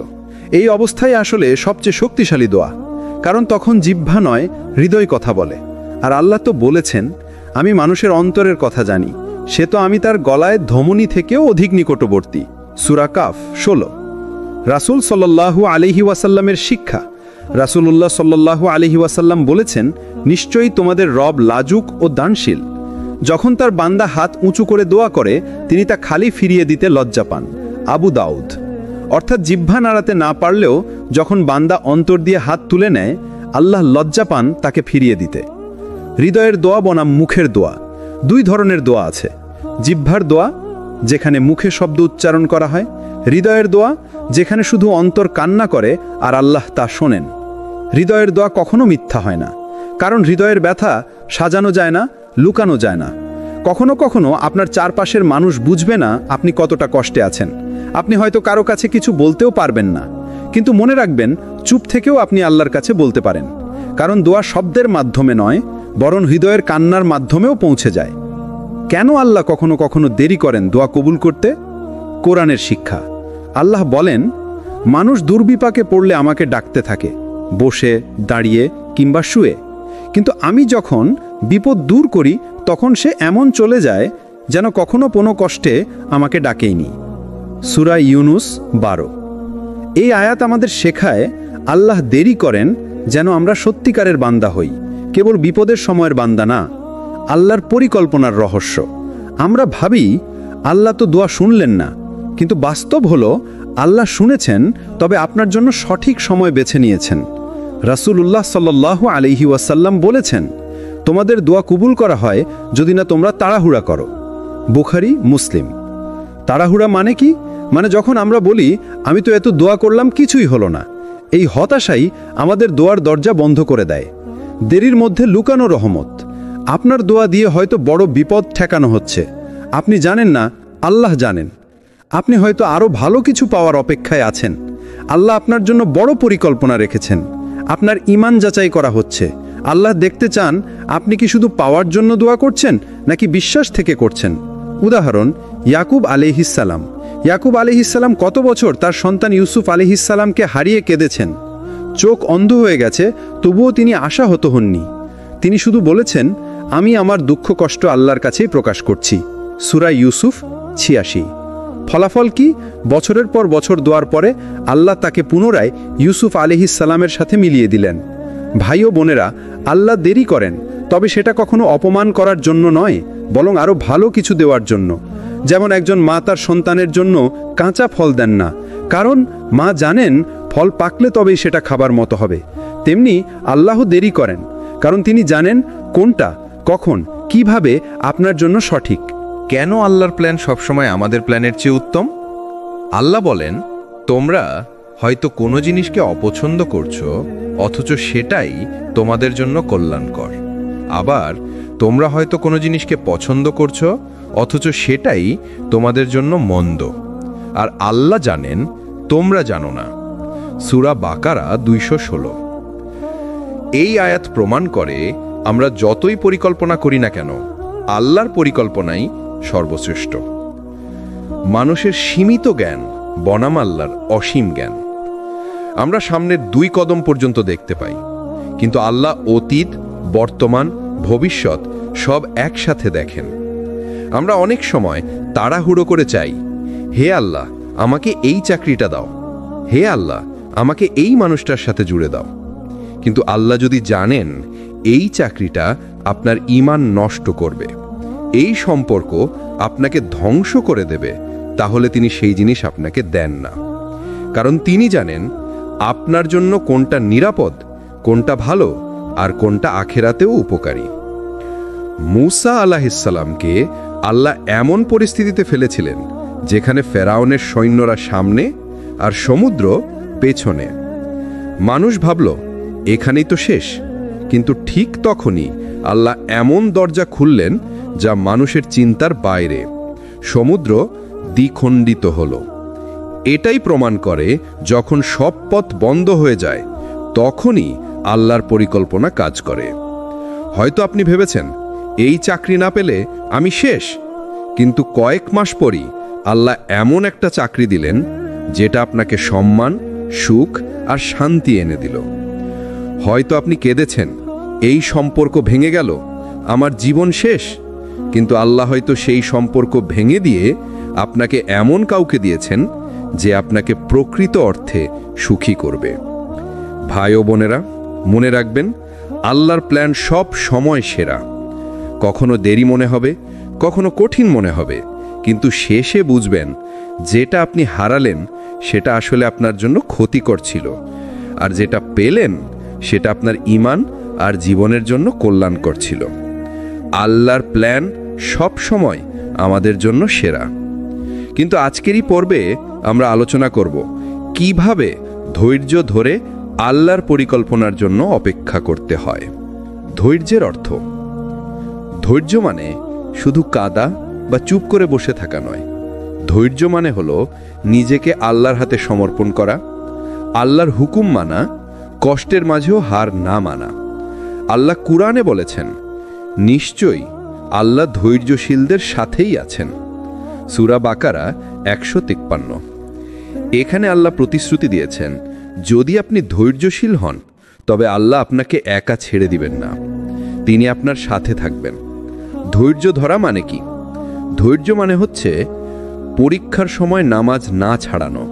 এই অবস্থায় আসলে সবচেয়ে শক্তিশালী দোয়া, কারণ তখন জিহ্বা নয়, হৃদয় কথা বলে। আর আল্লাহ তো বলেছেন, আমি মানুষের অন্তরের কথা জানি, সে তো আমি তার গলায় ধমনী থেকেও অধিক নিকটবর্তী। সূরা কাফ 16। রাসূল সাল্লাল্লাহু আলাইহি ওয়াসাল্লামের শিক্ষা। রাসূলুল্লাহ সাল্লাল্লাহু আলাইহি ওয়াসাল্লাম বলেছেন, নিশ্চয়ই তোমাদের রব লাজুক ও দানশীল। যখন তার বান্দা হাত উঁচু করে দোয়া করে, তিনি তা খালি ফিরিয়ে দিতে লজ্জা পান। আবু দাউদ। অর্থাৎ জিহ্বা নাড়াতে না পারলেও যখন বান্দা অন্তর দিয়ে হাত তুলে নেয়, আল্লাহ লজ্জা পান তাকে ফিরিয়ে দিতে। হৃদয়ের দোয়া বনাম মুখের দোয়া। দুই ধরনের দোয়া আছে। জিহ্বার দোয়া, যেখানে মুখে শব্দ উচ্চারণ করা হয়। হৃদয়ের দোয়া, যেখানে শুধু অন্তর কান্না করে আর আল্লাহ তা শোনেন। হৃদয়ের দোয়া কখনো মিথ্যা হয় না, কারণ হৃদয়ের ব্যথা সাজানো যায় না, লুকানো যায় না। কখনো কখনো আপনার চারপাশের মানুষ বুঝবে না আপনি কতটা কষ্টে আছেন। আপনি হয়তো কারো কাছে কিছু বলতেও পারবেন না, কিন্তু মনে রাখবেন, চুপ থেকেও আপনি আল্লাহর কাছে বলতে পারেন, কারণ দোয়া শব্দের মাধ্যমে নয়, বরং হৃদয়ের কান্নার মাধ্যমেও পৌঁছে যায়। কেন আল্লাহ কখনো কখনো দেরি করেন দোয়া কবুল করতে? কোরআনের শিক্ষা। আল্লাহ বলেন, মানুষ দুর্বিপাকে পড়লে আমাকে ডাকতে থাকে, বসে, দাঁড়িয়ে কিংবা শুয়ে, কিন্তু আমি যখন বিপদ দূর করি তখন সে এমন চলে যায় যেন কখনো কোনো কষ্টে আমাকে ডাকেইনি। সূরা ইউনুস 12। এই আয়াত আমাদের শেখায়, আল্লাহ দেরি করেন যেন আমরা সত্যিকারের বান্দা হই, কেবল বিপদের সময়ের বান্দা না। আল্লাহর পরিকল্পনার রহস্য। আমরা ভাবি আল্লাহ তো দোয়া শুনলেন না, কিন্তু বাস্তব হলো আল্লাহ শুনেছেন, তবে আপনার জন্য সঠিক সময় বেছে নিয়েছেন। রাসূলুল্লাহ সাল্লাল্লাহু আলাইহি ওয়াসাল্লাম বলেছেন, তোমাদের দোয়া কবুল করা হয় যদি না তোমরা তাড়াহুড়া করো। বুখারী, মুসলিম। তাড়াহুড়া মানে কি? মানে যখন আমরা বলি, আমি তো এত দোয়া করলাম, কিছুই হলো না। এই হতাশাই আমাদের দোয়ার দরজা বন্ধ করে দেয়। দেরির মধ্যে লুকানো রহমত। আপনার দোয়া দিয়ে হয়তো বড় বিপদ ঠেকানো হচ্ছে, আপনি জানেন না, আল্লাহ জানেন। আপনি হয়তো আরও ভালো কিছু পাওয়ার অপেক্ষায় আছেন। আল্লাহ আপনার জন্য বড় পরিকল্পনা রেখেছেন। আপনার ঈমান যাচাই করা হচ্ছে। আল্লাহ দেখতে চান আপনি কি শুধু পাওয়ার জন্য দোয়া করছেন নাকি বিশ্বাস থেকে করছেন। উদাহরণ, ইয়াকুব আলাইহিসসালাম। ইয়াকুব আলাইহিসসালাম কত বছর তার সন্তান ইউসুফ আলাইহিসসালামকে হারিয়ে কেঁদেছেন। চোখ অন্ধ হয়ে গেছে, তবুও তিনি আশাহত হননি। তিনি শুধু বলেছেন, আমি আমার দুঃখ কষ্ট আল্লাহর কাছেই প্রকাশ করছি। সূরা ইউসুফ 86। ফলাফল কি? বছরের পর বছর দোয়ার পরে আল্লাহ তাকে পুনরায় ইউসুফ আলাইহিসসালামের সাথে মিলিয়ে দিলেন। ভাই ও বোনেরা, আল্লাহ দেরি করেন, তবে সেটা কখনো অপমান করার জন্য নয়, বরং আরও ভালো কিছু দেওয়ার জন্য। যেমন একজন মা তার সন্তানের জন্য কাঁচা ফল দেন না, কারণ মা জানেন ফল পাকলে তবেই সেটা খাবার মতো হবে। তেমনি আল্লাহ দেরি করেন, কারণ তিনি জানেন কোনটা, কখন, কিভাবে আপনার জন্য সঠিক। কেন আল্লাহর প্ল্যান সবসময় আমাদের প্ল্যানের চেয়ে উত্তম? আল্লাহ বলেন, তোমরা হয়তো কোনো জিনিসকে অপছন্দ করছো, অথচ সেটাই তোমাদের জন্য কল্যাণকর। আবার তোমরা হয়তো কোনো জিনিসকে পছন্দ করছো, অথচ সেটাই তোমাদের জন্য মন্দ। আর আল্লাহ জানেন, তোমরা জানো না। সূরা বাকারা 216। এই আয়াত প্রমাণ করে, আমরা যতই পরিকল্পনা করি না কেন, আল্লাহর পরিকল্পনাই সর্বশ্রেষ্ঠ। মানুষের সীমিত জ্ঞান বনাম আল্লাহর অসীম জ্ঞান। আমরা সামনের 2 কদম পর্যন্ত দেখতে পাই, কিন্তু আল্লাহ অতীত, বর্তমান, ভবিষ্যৎ সব একসাথে দেখেন। আমরা অনেক সময় তাড়াহুড়ো করে চাই, হে আল্লাহ আমাকে এই চাকরিটা দাও, হে আল্লাহ আমাকে এই মানুষটার সাথে জুড়ে দাও। কিন্তু আল্লাহ যদি জানেন এই চাকরিটা আপনার ঈমান নষ্ট করবে, এই সম্পর্ক আপনাকে ধ্বংস করে দেবে, তাহলে তিনি সেই জিনিস আপনাকে দেন না। কারণ তিনি জানেন আপনার জন্য কোনটা নিরাপদ, কোনটা ভালো, আর কোনটা আখেরাতেও উপকারী। মূসা আলাইহিসসালামকে আল্লাহ এমন পরিস্থিতিতে ফেলেছিলেন যেখানে ফেরাউনের সৈন্যরা সামনে আর সমুদ্র পেছনে। মানুষ ভাবল এখানেই তো শেষ, কিন্তু ঠিক তখনই আল্লাহ এমন দরজা খুললেন যা মানুষের চিন্তার বাইরে। সমুদ্র দ্বিখণ্ডিত হল। এটাই প্রমাণ করে, যখন সব পথ বন্ধ হয়ে যায় তখনই আল্লাহর পরিকল্পনা কাজ করে। হয়তো আপনি ভেবেছেন এই চাকরি না পেলে আমি শেষ। কিন্তু কয়েক মাস পরই আল্লাহ এমন একটা চাকরি দিলেন যেটা আপনাকে সম্মান, সুখ আর শান্তি এনে দিল। হয়তো আপনি কেঁদেছেন, এই সম্পর্ক ভেঙে গেল, আমার জীবন শেষ। কিন্তু আল্লাহ হয়তো সেই সম্পর্ক ভেঙে দিয়ে আপনাকে এমন কাউকে দিয়েছেন যে আপনাকে প্রকৃত অর্থে সুখী করবে। ভাই ও বোনেরা, মনে রাখবেন, আল্লাহর প্ল্যান সব সময় সেরা। কখনো দেরি মনে হবে, কখনো কঠিন মনে হবে, কিন্তু শেষে বুঝবেন যেটা আপনি হারালেন সেটা আসলে আপনার জন্য ক্ষতিকর ছিল, আর যেটা পেলেন সেটা আপনার ঈমান আর জীবনের জন্য কল্যাণকর ছিল। আল্লাহর প্ল্যান সব সময় আমাদের জন্য সেরা। কিন্তু আজকেরই পর্বে আমরা আলোচনা করব কিভাবে ধৈর্য ধরে আল্লাহর পরিকল্পনার জন্য অপেক্ষা করতে হয়। ধৈর্যের অর্থ, ধৈর্য মানে শুধু কাদা বা চুপ করে বসে থাকা নয়। ধৈর্য মানে হলো নিজেকে আল্লাহর হাতে সমর্পণ করা, আল্লাহর হুকুম মানা, কষ্টের মাঝেও হার না মানা। আল্লাহ কুরআনে বলেছেন, নিশ্চয়ই আল্লাহ ধৈর্যশীলদের সাথেই আছেন। সূরা বাকারা 153। এখানে আল্লাহ প্রতিশ্রুতি দিয়েছেন, যদি আপনি ধৈর্যশীল হন তবে আল্লাহ আপনাকে একা ছেড়ে দিবেন না, তিনি আপনার সাথে থাকবেন। ধৈর্য ধরা মানে কি? ধৈর্য মানে হচ্ছে পরীক্ষার সময় নামাজ না ছাড়ানো,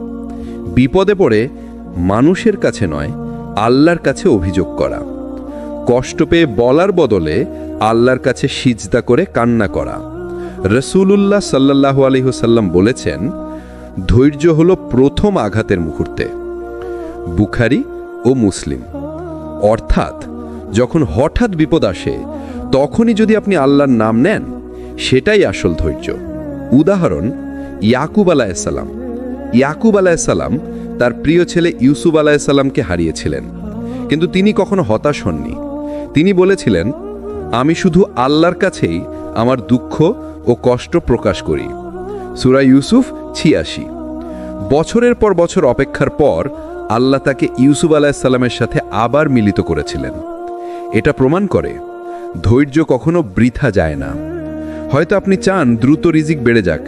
বিপদে পড়ে মানুষের কাছে নয় আল্লাহর কাছে অভিযোগ করা, কষ্ট পেয়ে বলার বদলে আল্লাহর কাছে সিজদা করে কান্না করা। রাসূলুল্লাহ সাল্লাল্লাহু আলাইহি ওয়াসাল্লাম বলেছেন, ধৈর্য হলো প্রথম আঘাতের মুহূর্তে। বুখারী ও মুসলিম। অর্থাৎ যখন হঠাৎ বিপদ আসে তখনই যদি আপনি আল্লাহর নাম নেন, সেটাই আসল ধৈর্য। উদাহরণ, ইয়াকুব আলাইহিসসালাম। ইয়াকুব আলাইহিসসালাম তার প্রিয় ছেলে ইউসুফ আলাইহিসসালামকে হারিয়েছিলেন, কিন্তু তিনি কখনো হতাশ হননি। তিনি বলেছিলেন, আমি শুধু আল্লাহর কাছেই আমার দুঃখ ও কষ্ট প্রকাশ করি। সূরা ইউসুফ 86। বছরের পর বছর অপেক্ষার পর আল্লাহ তাকে ইউসুফ আলাইহিসসালামের সাথে আবার মিলিত করেছিলেন। এটা প্রমাণ করে ধৈর্য কখনো বৃথা যায় না। হয়তো আপনি চান দ্রুত রিজিক বেড়ে যাক,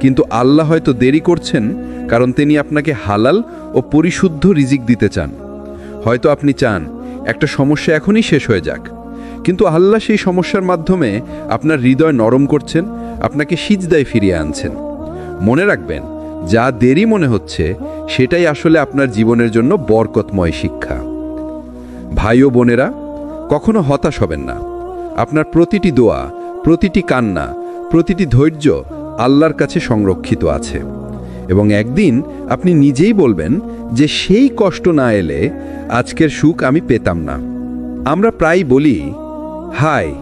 কিন্তু আল্লাহ হয়তো দেরি করছেন কারণ তিনি আপনাকে হালাল ও পরিশুদ্ধ রিজিক দিতে চান। হয়তো আপনি চান একটা সমস্যা এখনই শেষ হয়ে যাক, কিন্তু আল্লাহ সেই সমস্যার মাধ্যমে আপনার হৃদয় নরম করছেন, আপনাকে সিজদায় ফিরিয়ে আনছেন। মনে রাখবেন, যা দেরি মনে হচ্ছে সেটাই আসলে আপনার জীবনের জন্য বরকতময় শিক্ষা। ভাই ও বোনেরা, কখনো হতাশ হবেন না। আপনার প্রতিটি দোয়া, প্রতিটি কান্না, প্রতিটি ধৈর্য আল্লাহর কাছে সংরক্ষিত আছে, এবং একদিন আপনি নিজেই বলবেন যে সেই কষ্ট না এলে আজকের সুখ আমি পেতাম না। আমরা প্রায় বলি, হায়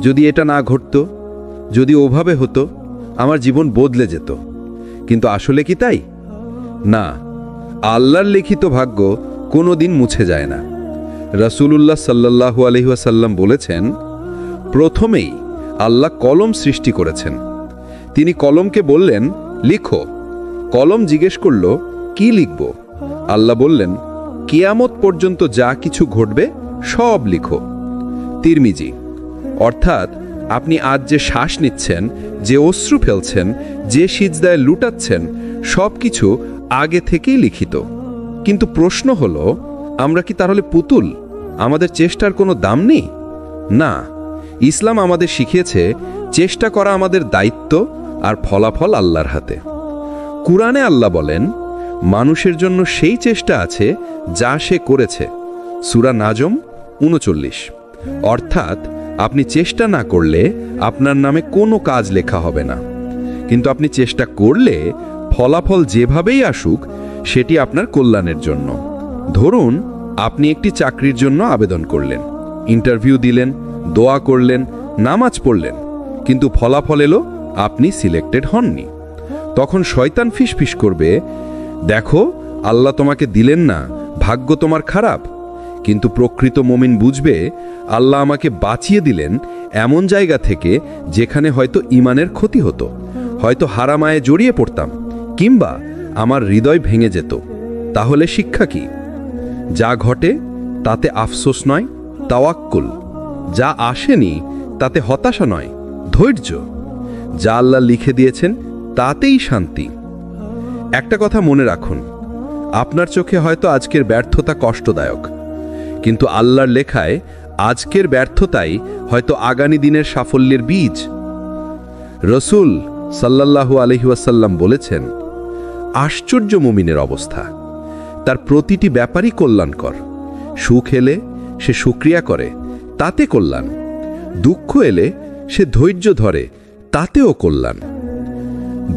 যদি এটা না ঘটতো, যদি ওভাবে হতো, আমার জীবন বদলে যেত। কিন্তু আসলে কি তাই? না, আল্লাহর লিখিত ভাগ্য কোনো দিন মুছে যায় না। রাসূলুল্লাহ সাল্লাল্লাহু আলাইহি ওয়াসাল্লাম বলেছেন, প্রথমেই আল্লাহ কলম সৃষ্টি করেছেন। তিনি কলমকে বললেন, লিখো। কলম জিজ্ঞেস করল, কি লিখব? আল্লাহ বললেন, কিয়ামত পর্যন্ত যা কিছু ঘটবে সব লিখো। তিরমিজি। অর্থাৎ আপনি আজ যে শ্বাস নিচ্ছেন, যে অশ্রু ফেলছেন, যে সিজদায় লুটাচ্ছেন, সব কিছু আগে থেকেই লিখিত। কিন্তু প্রশ্ন হলো, আমরা কি তাহলে পুতুল? আমাদের চেষ্টার কোনো দাম নেই? না, ইসলাম আমাদের শিখিয়েছে চেষ্টা করা আমাদের দায়িত্ব, আর ফলাফল আল্লাহর হাতে। কুরআনে আল্লাহ বলেন, মানুষের জন্য সেই চেষ্টা আছে যা সে করেছে। সূরা নাজম 39। অর্থাৎ আপনি চেষ্টা না করলে আপনার নামে কোনো কাজ লেখা হবে না, কিন্তু আপনি চেষ্টা করলে ফলাফল যেভাবেই আসুক সেটি আপনার কল্যাণের জন্য। ধরুন, আপনি একটি চাকরির জন্য আবেদন করলেন, ইন্টারভিউ দিলেন, দোয়া করলেন, নামাজ পড়লেন, কিন্তু ফলাফল এলো আপনি সিলেক্টেড হননি। তখন শয়তান ফিসফিস করবে, দেখো আল্লাহ তোমাকে দিলেন না, ভাগ্য তোমার খারাপ। কিন্তু প্রকৃত মুমিন বুঝবে, আল্লাহ আমাকে বাঁচিয়ে দিলেন এমন জায়গা থেকে যেখানে হয়তো ঈমানের ক্ষতি হতো, হয়তো হারামায়ে জড়িয়ে পড়তাম, কিংবা আমার হৃদয় ভেঙে যেত। তাহলে শিক্ষা কি? যা ঘটে তাতে আফসোস নয়, তাওয়াক্কুল। যা আসেনি তাতে হতাশা নয়, ধৈর্য। যা আল্লাহ লিখে দিয়েছেন তাতেই শান্তি। একটা কথা মনে রাখুন, আপনার চোখে হয়তো আজকের ব্যর্থতা কষ্টদায়ক, কিন্তু আল্লাহর লেখায় আজকের ব্যর্থতাই হয়তো আগামী দিনের সাফল্যের বীজ। রসূল সাল্লাল্লাহু আলাইহি ওয়াসাল্লাম বলেছেন, আশ্চর্য মুমিনের অবস্থা, তার প্রতিটি ব্যাপারই কল্যাণকর। সুখ এলে সে শুকরিয়া করে, তাতে কল্যাণ। দুঃখ এলে সে ধৈর্য ধরে, তাতেও কল্যাণ।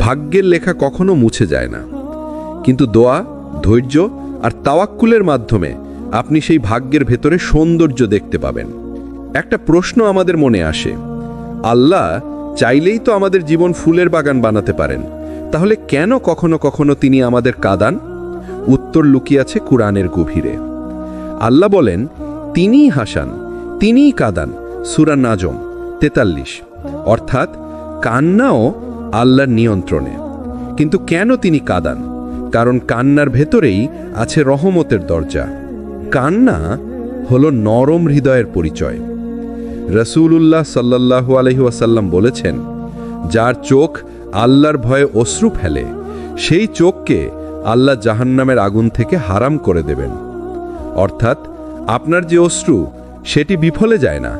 ভাগ্যের লেখা কখনো মুছে যায় না, কিন্তু দোয়া, ধৈর্য আর তাওয়াক্কুলের মাধ্যমে আপনি সেই ভাগ্যের ভেতরে সৌন্দর্য দেখতে পাবেন। একটা প্রশ্ন আমাদের মনে আসে, আল্লাহ চাইলেই তো আমাদের জীবন ফুলের বাগান বানাতে পারেন, তাহলে কেন কখনো কখনো তিনি আমাদের কাঁদান? উত্তর লুকিয়ে আছে কুরআনের গভীরে। আল্লাহ বলেন, তিনিই হাসান, তিনিই কাঁদান। সূরা নাজম 43। অর্থাৎ কান্নাও আল্লাহর নিয়ন্ত্রণে। কিন্তু কেন তিনি কাঁদান? কারণ কান্নার ভেতরেই আছে রহমতের দরজা। কান্না হলো নরম হৃদয়ের পরিচয়। রাসূলুল্লাহ সাল্লাল্লাহু আলাইহি ওয়াসাল্লাম বলেছেন, যার চোখ আল্লাহর ভয়ে অশ্রু ফেলে, সেই চোখকে আল্লাহ জাহান্নামের আগুন থেকে হারাম করে দেবেন। অর্থাৎ আপনার যে অশ্রু, সেটি বিফলে যায় না।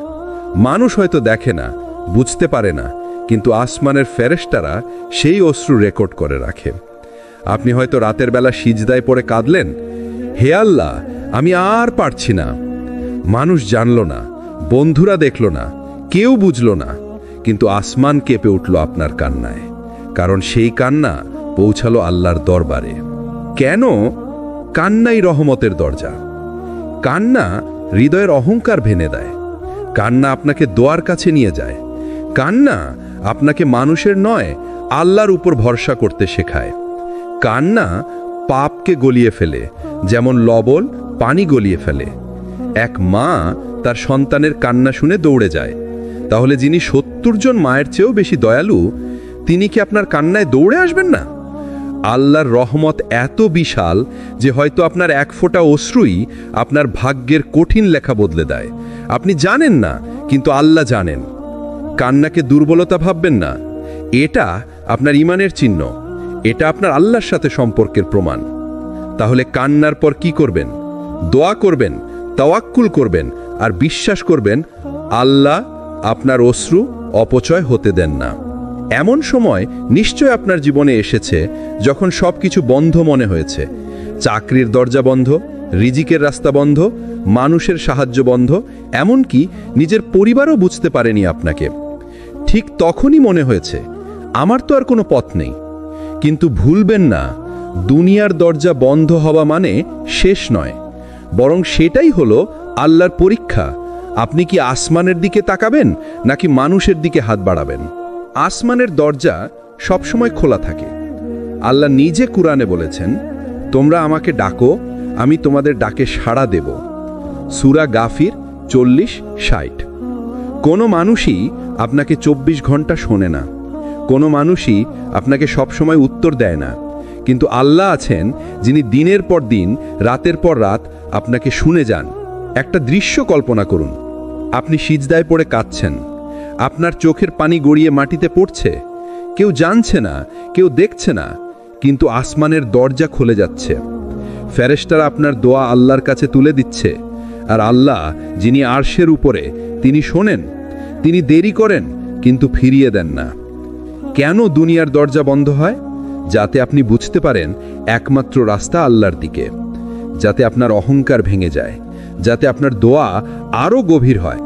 মানুষ হয়তো দেখে না, বুঝতে পারে না, কিন্তু আসমানের ফেরেশতারা সেই অশ্রু রেকর্ড করে রাখে। আপনি হয়তো রাতের বেলা সিজদায় পড়ে কাঁদলেন, হে আল্লাহ, আমি আর পারছি না। মানুষ জানল না, বন্ধুরা দেখল না, কেউ বুঝল না, কিন্তু আসমান কেঁপে উঠল আপনার কান্নায়, কারণ সেই কান্না পৌঁছালো আল্লাহর দরবারে। কেন? কান্নাই রহমতের দরজা। কান্না হৃদয়ের অহংকার ভেঙে দেয়। কান্না আপনাকে দোয়ার কাছে নিয়ে যায়। কান্না আপনাকে মানুষের নয়, আল্লাহর উপর ভরসা করতে শেখায়। কান্না পাপকে গলিয়ে ফেলে, যেমন লবণ পানি গলিয়ে ফেলে। এক মা তার সন্তানের কান্না শুনে দৌড়ে যায়, তাহলে যিনি ৭০ জন মায়ের চেয়েও বেশি দয়ালু, তিনি কি আপনার কান্নায় দৌড়ে আসবেন না? আল্লাহর রহমত এত বিশাল যে হয়তো আপনার এক ফোঁটা অশ্রুই আপনার ভাগ্যের কঠিন লেখা বদলে দেয়। আপনি জানেন না, কিন্তু আল্লাহ জানেন। কান্নাকে দুর্বলতা ভাববেন না, এটা আপনার ঈমানের চিহ্ন, এটা আপনার আল্লাহর সাথে সম্পর্কের প্রমাণ। তাহলে কান্নার পর কি করবেন? দোয়া করবেন, তাওয়াক্কুল করবেন, আর বিশ্বাস করবেন আল্লাহ আপনার অশ্রু অপচয় হতে দেন না। এমন সময় নিশ্চয় আপনার জীবনে এসেছে যখন সবকিছু বন্ধ মনে হয়েছে। চাকরির দরজা বন্ধ, রিজিকের রাস্তা বন্ধ, মানুষের সাহায্য বন্ধ, এমনকি নিজের পরিবারও বুঝতে পারেনি আপনাকে। ঠিক তখনই মনে হয়েছে, আমার তো আর কোনো পথ নেই। কিন্তু ভুলবেন না, দুনিয়ার দরজা বন্ধ হওয়া মানে শেষ নয়, বরং সেটাই হলো আল্লাহর পরীক্ষা। আপনি কি আসমানের দিকে তাকাবেন নাকি মানুষের দিকে হাত বাড়াবেন? আসমানের দরজা সবসময় খোলা থাকে। আল্লাহ নিজে কুরআনে বলেছেন, তোমরা আমাকে ডাকো, আমি তোমাদের ডাকে সাড়া দেব। সূরা গাফির 40-60। কোনো মানুষই আপনাকে 24 ঘন্টা শোনে না, কোনো মানুষই আপনাকে সবসময় উত্তর দেয় না, কিন্তু আল্লাহ আছেন যিনি দিনের পর দিন, রাতের পর রাত আপনাকে শুনে যান। একটা দৃশ্য কল্পনা করুন, আপনি সিজদায় পড়ে কাঁদছেন, আপনার চোখের পানি গড়িয়ে মাটিতে পড়ছে, কেউ জানছে না, কেউ দেখছে না, কিন্তু আসমানের দরজা খুলে যাচ্ছে। ফেরেশতারা আপনার দোয়া আল্লাহর কাছে তুলে দিচ্ছে, আর আল্লাহ যিনি আরশের উপরে, তিনি শোনেন, তিনি দেরি করেন কিন্তু ফিরিয়ে দেন না। কেন দুনিয়ার দরজা বন্ধ হয়? যাতে আপনি বুঝতে পারেন একমাত্র রাস্তা আল্লাহর দিকে, যাতে আপনার অহংকার ভেঙে যায়, যাতে আপনার দোয়া আরও গভীর হয়,